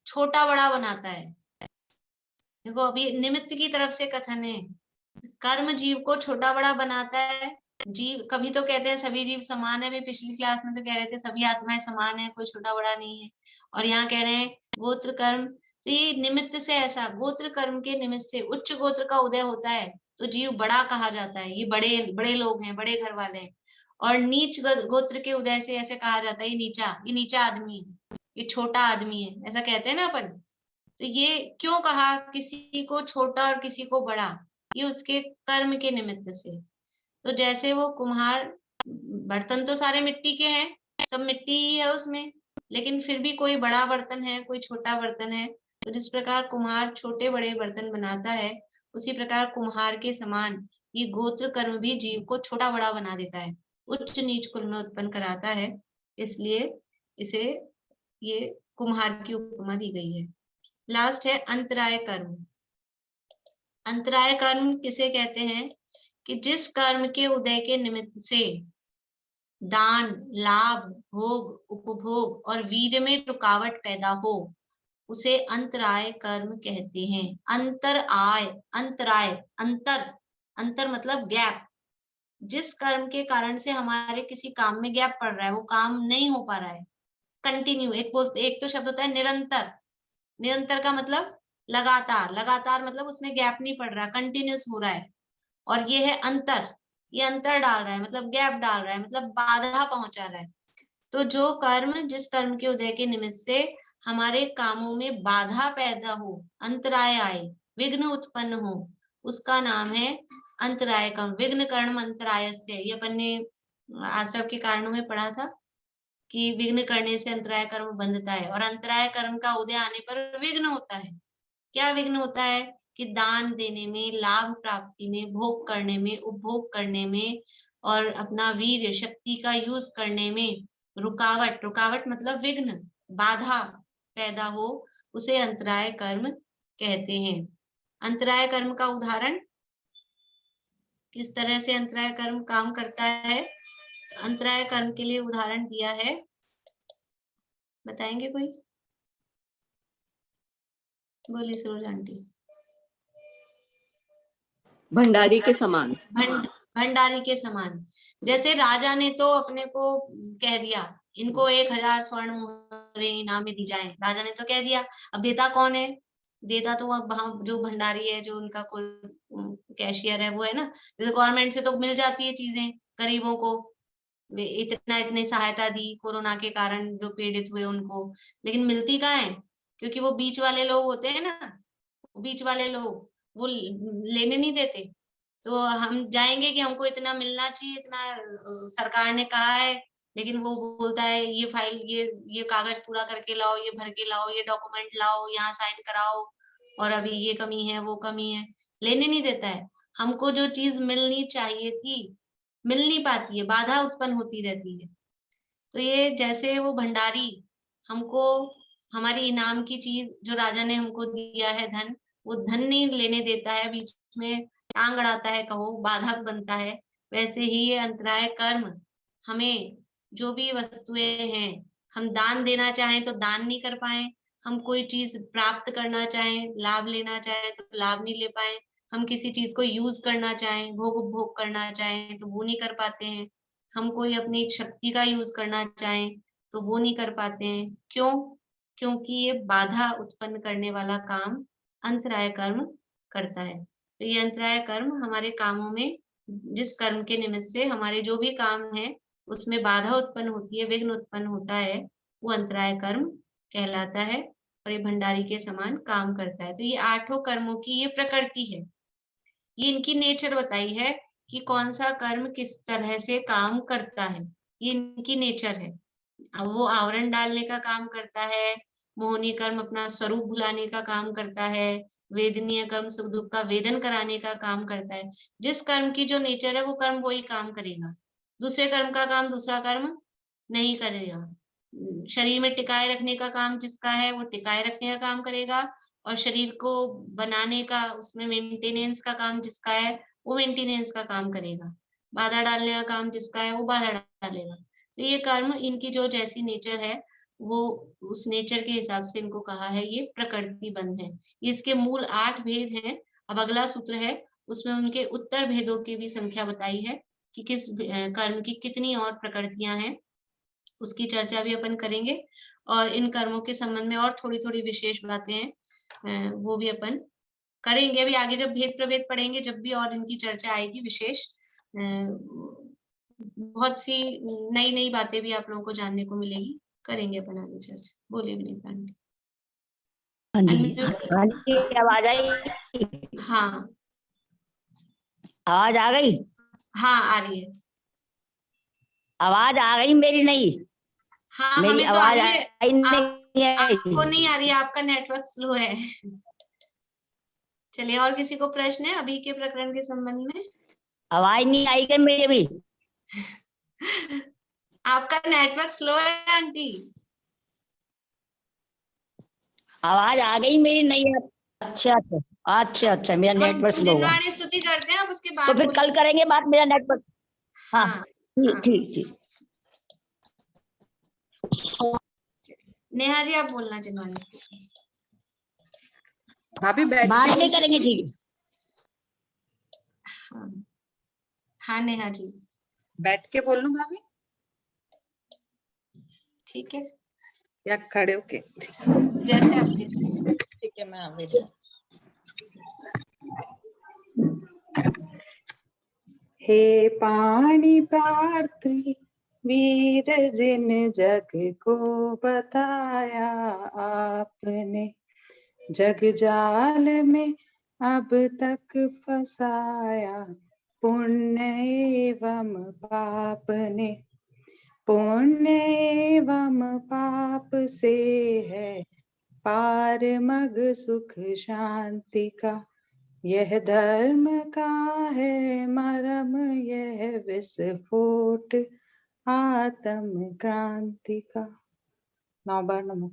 S1: छोटा बड़ा बनाता है। देखो अभी निमित्त की तरफ से कथन है, कर्म जीव को छोटा बड़ा बनाता है। जीव, कभी तो कहते हैं सभी जीव समान है, भी पिछली क्लास में तो कह रहे थे सभी आत्माएं समान है, कोई छोटा बड़ा नहीं है। और यहाँ कह रहे हैं गोत्र कर्म, तो ये निमित्त से, ऐसा गोत्र कर्म के निमित्त से उच्च गोत्र का उदय होता है तो जीव बड़ा कहा जाता है, ये बड़े बड़े लोग हैं, बड़े घर वाले हैं। और नीच गोत्र के उदय से ऐसे कहा जाता है ये नीचा आदमी है, ये छोटा आदमी है, ऐसा कहते हैं ना अपन। तो ये क्यों कहा किसी को छोटा और किसी को बड़ा, ये उसके कर्म के निमित्त से। तो जैसे वो कुम्हार, बर्तन तो सारे मिट्टी के हैं, सब मिट्टी ही है उसमें, लेकिन फिर भी कोई बड़ा बर्तन है, कोई छोटा बर्तन है। तो जिस प्रकार कुम्हार छोटे बड़े बर्तन बनाता है, उसी प्रकार कुम्हार के समान ये गोत्र कर्म भी जीव को छोटा बड़ा बना देता है, उच्च नीच कुल में उत्पन्न कराता है। इसलिए इसे ये कुम्हार की उपमा दी गई है। लास्ट है अंतराय कर्म। अंतराय कर्म किसे कहते हैं कि जिस कर्म के उदय के निमित्त से दान, लाभ, भोग, उपभोग और वीर्य में रुकावट पैदा हो, उसे अंतराय कर्म कहते हैं। अंतराय, अंतराय, अंतर मतलब गैप। जिस कर्म के कारण से हमारे किसी काम में गैप पड़ रहा है, वो काम नहीं हो पा रहा है, कंटिन्यू। एक तो शब्द होता है निरंतर। निरंतर का मतलब लगातार, लगातार मतलब उसमें गैप नहीं पड़ रहा, कंटिन्यूस हो रहा है। और ये है अंतर, ये अंतर डाल रहा है मतलब गैप डाल रहा है, मतलब बाधा पहुंचा रहा है। तो जो कर्म, जिस कर्म के उदय के निमित्त से हमारे कामों में बाधा पैदा हो, अंतराय आए, विघ्न उत्पन्न हो, उसका नाम है अंतराय कर्म। विघ्न कर्म अंतरायस्य, ये अपन ने आश्रम के कारणों में पढ़ा था कि विघ्न करने से अंतराय कर्म बंधता है, और अंतराय कर्म का उदय आने पर विघ्न होता है। क्या विघ्न होता है कि दान देने में, लाभ प्राप्ति में, भोग करने में, उपभोग करने में और अपना वीर्य शक्ति का यूज करने में रुकावट, रुकावट मतलब विघ्न, बाधा पैदा हो, उसे अंतराय कर्म कहते हैं। अंतराय कर्म का उदाहरण, किस तरह से अंतराय कर्म काम करता है, अंतराय कर्म के लिए उदाहरण दिया है, बताएंगे कोई? बोलिए सरोज आंटी।
S8: भंडारी के समान।
S1: भंडारी के समान। जैसे राजा ने तो अपने को कह दिया, इनको 1000 स्वर्ण मोहरें इनाम में दी जाए, राजा ने तो कह दिया। अब देता कौन है? देता तो वहां जो भंडारी है, जो उनका कैशियर है, वो है ना। जैसे गवर्नमेंट से तो मिल जाती है चीजें गरीबों को, इतनी सहायता दी कोरोना के कारण जो पीड़ित हुए उनको, लेकिन मिलती कहाँ है? क्योंकि वो बीच वाले लोग होते हैं ना, बीच वाले लोग वो लेने नहीं देते। तो हम जाएंगे कि हमको इतना मिलना चाहिए, इतना सरकार ने कहा है, लेकिन वो बोलता है ये फाइल, ये कागज पूरा करके लाओ, ये भर के लाओ, ये डॉक्यूमेंट लाओ, यहाँ साइन कराओ, और अभी ये कमी है, वो कमी है, लेने नहीं देता है। हमको जो चीज मिलनी चाहिए थी मिल नहीं पाती है, बाधा उत्पन्न होती रहती है। तो ये जैसे वो भंडारी हमको हमारी इनाम की चीज जो राजा ने हमको दिया है, धन, वो धन नहीं लेने देता है, बीच में टांग अड़ाता है, कहो बाधक बनता है, वैसे ही ये अंतराय कर्म हमें जो भी वस्तुएं हैं, हम दान देना चाहें तो दान नहीं कर पाए, हम कोई चीज प्राप्त करना चाहें, लाभ लेना चाहें तो लाभ नहीं ले पाए, हम किसी चीज को यूज करना चाहें, भोग उपभोग करना चाहें तो वो नहीं कर पाते हैं, हम कोई अपनी शक्ति का यूज करना चाहें तो वो नहीं कर पाते हैं। क्यों? क्योंकि ये बाधा उत्पन्न करने वाला काम अंतराय कर्म करता है। तो ये अंतराय कर्म हमारे कामों में, जिस कर्म के निमित्त से हमारे जो भी काम है उसमें बाधा उत्पन्न होती है, विघ्न उत्पन्न होता है, वो अंतराय कर्म कहलाता है, और ये भंडारी के समान काम करता है। तो ये 8 कर्मों की ये प्रकृति है, ये इनकी नेचर बताई है कि कौन सा कर्म किस तरह से काम करता है, ये इनकी नेचर है। अब वो आवरण डालने का काम करता है, मोहनी कर्म अपना स्वरूप भुलाने का काम करता है, वेदनीय कर्म सुख दुख का वेदन कराने का काम करता है। जिस कर्म की जो नेचर है वो कर्म वही काम करेगा, दूसरे कर्म का काम दूसरा कर्म नहीं करेगा। शरीर में टिकाए रखने का काम जिसका है वो टिकाए रखने का काम करेगा, और शरीर को बनाने का, उसमें मेंटेनेंस का काम जिसका है वो मेंटेनेंस का काम करेगा, बाधा डालने का काम जिसका है वो बाधा डालेगा। तो ये कर्म, इनकी जो जैसी नेचर है वो उस नेचर के हिसाब से इनको कहा है ये प्रकृति बंध है। इसके मूल 8 भेद हैं। अब अगला सूत्र है, उसमें उनके उत्तर भेदों की भी संख्या बताई है कि किस कर्म की कितनी और प्रकृतियां हैं, उसकी चर्चा भी अपन करेंगे। और इन कर्मों के संबंध में और थोड़ी थोड़ी विशेष बातें हैं, वो भी अपन करेंगे अभी आगे जब भेद प्रभेद पढ़ेंगे, जब भी और इनकी चर्चा आएगी विशेष, बहुत सी नई नई बातें भी आप लोगों को जानने को मिलेगी, करेंगे अपन आगे चर्चा। बोलिए विनीता आंटी।
S9: हाँ जी, आवाज आई?
S1: हाँ,
S9: आवाज आ गई?
S1: हाँ आ रही है।
S9: आवाज आ गई मेरी? नहीं,
S1: हाँ
S9: मेरी
S1: हमें तो
S9: आवाज
S1: आ रही है,
S9: आई नहीं है।
S1: आपको नहीं आ रही है, आपका नेटवर्क स्लो है। चलिए, और किसी को प्रश्न है अभी के प्रकरण के संबंध में?
S9: आवाज नहीं आई क्या मेरी अभी?
S1: आपका नेटवर्क स्लो है आंटी।
S9: आवाज आ गई मेरी? नहीं? अच्छा अच्छा, अच्छा अच्छा, मेरा
S1: हम
S9: नेटवर्क स्लो हुआ।
S1: जिनवाणी स्तुति करते हैं, अब उसके बाद
S9: तो फिर कल
S1: बोलेंगे।
S9: करेंगे बात, मेरा नेटवर्क। हाँ
S1: हाँ
S9: ठीक ठीक ठीक।
S1: नेहा जी आप बोलना जिनवाणी स्तुति।
S7: भाभी बैठ
S9: बाद
S7: के
S9: में करेंगे, ठीक है।
S1: हाँ हाँ नेहा जी
S7: बैठ के बोल लूं भाभी
S1: ठीक है,
S7: या खड़े होके?
S1: जैसे आपकी इच्छा।
S7: ठीक है, मैं अभी हे पानी पार्थी वीर जिन जग को बताया आपने, जग जाल में अब तक फसाया पुण्य एवं पाप ने, पुण्य एवं पाप से है पार मग सुख शांति का, यह धर्म का है मरम, यह विस्फोट आत्म क्रांति का। 9 बार नमो।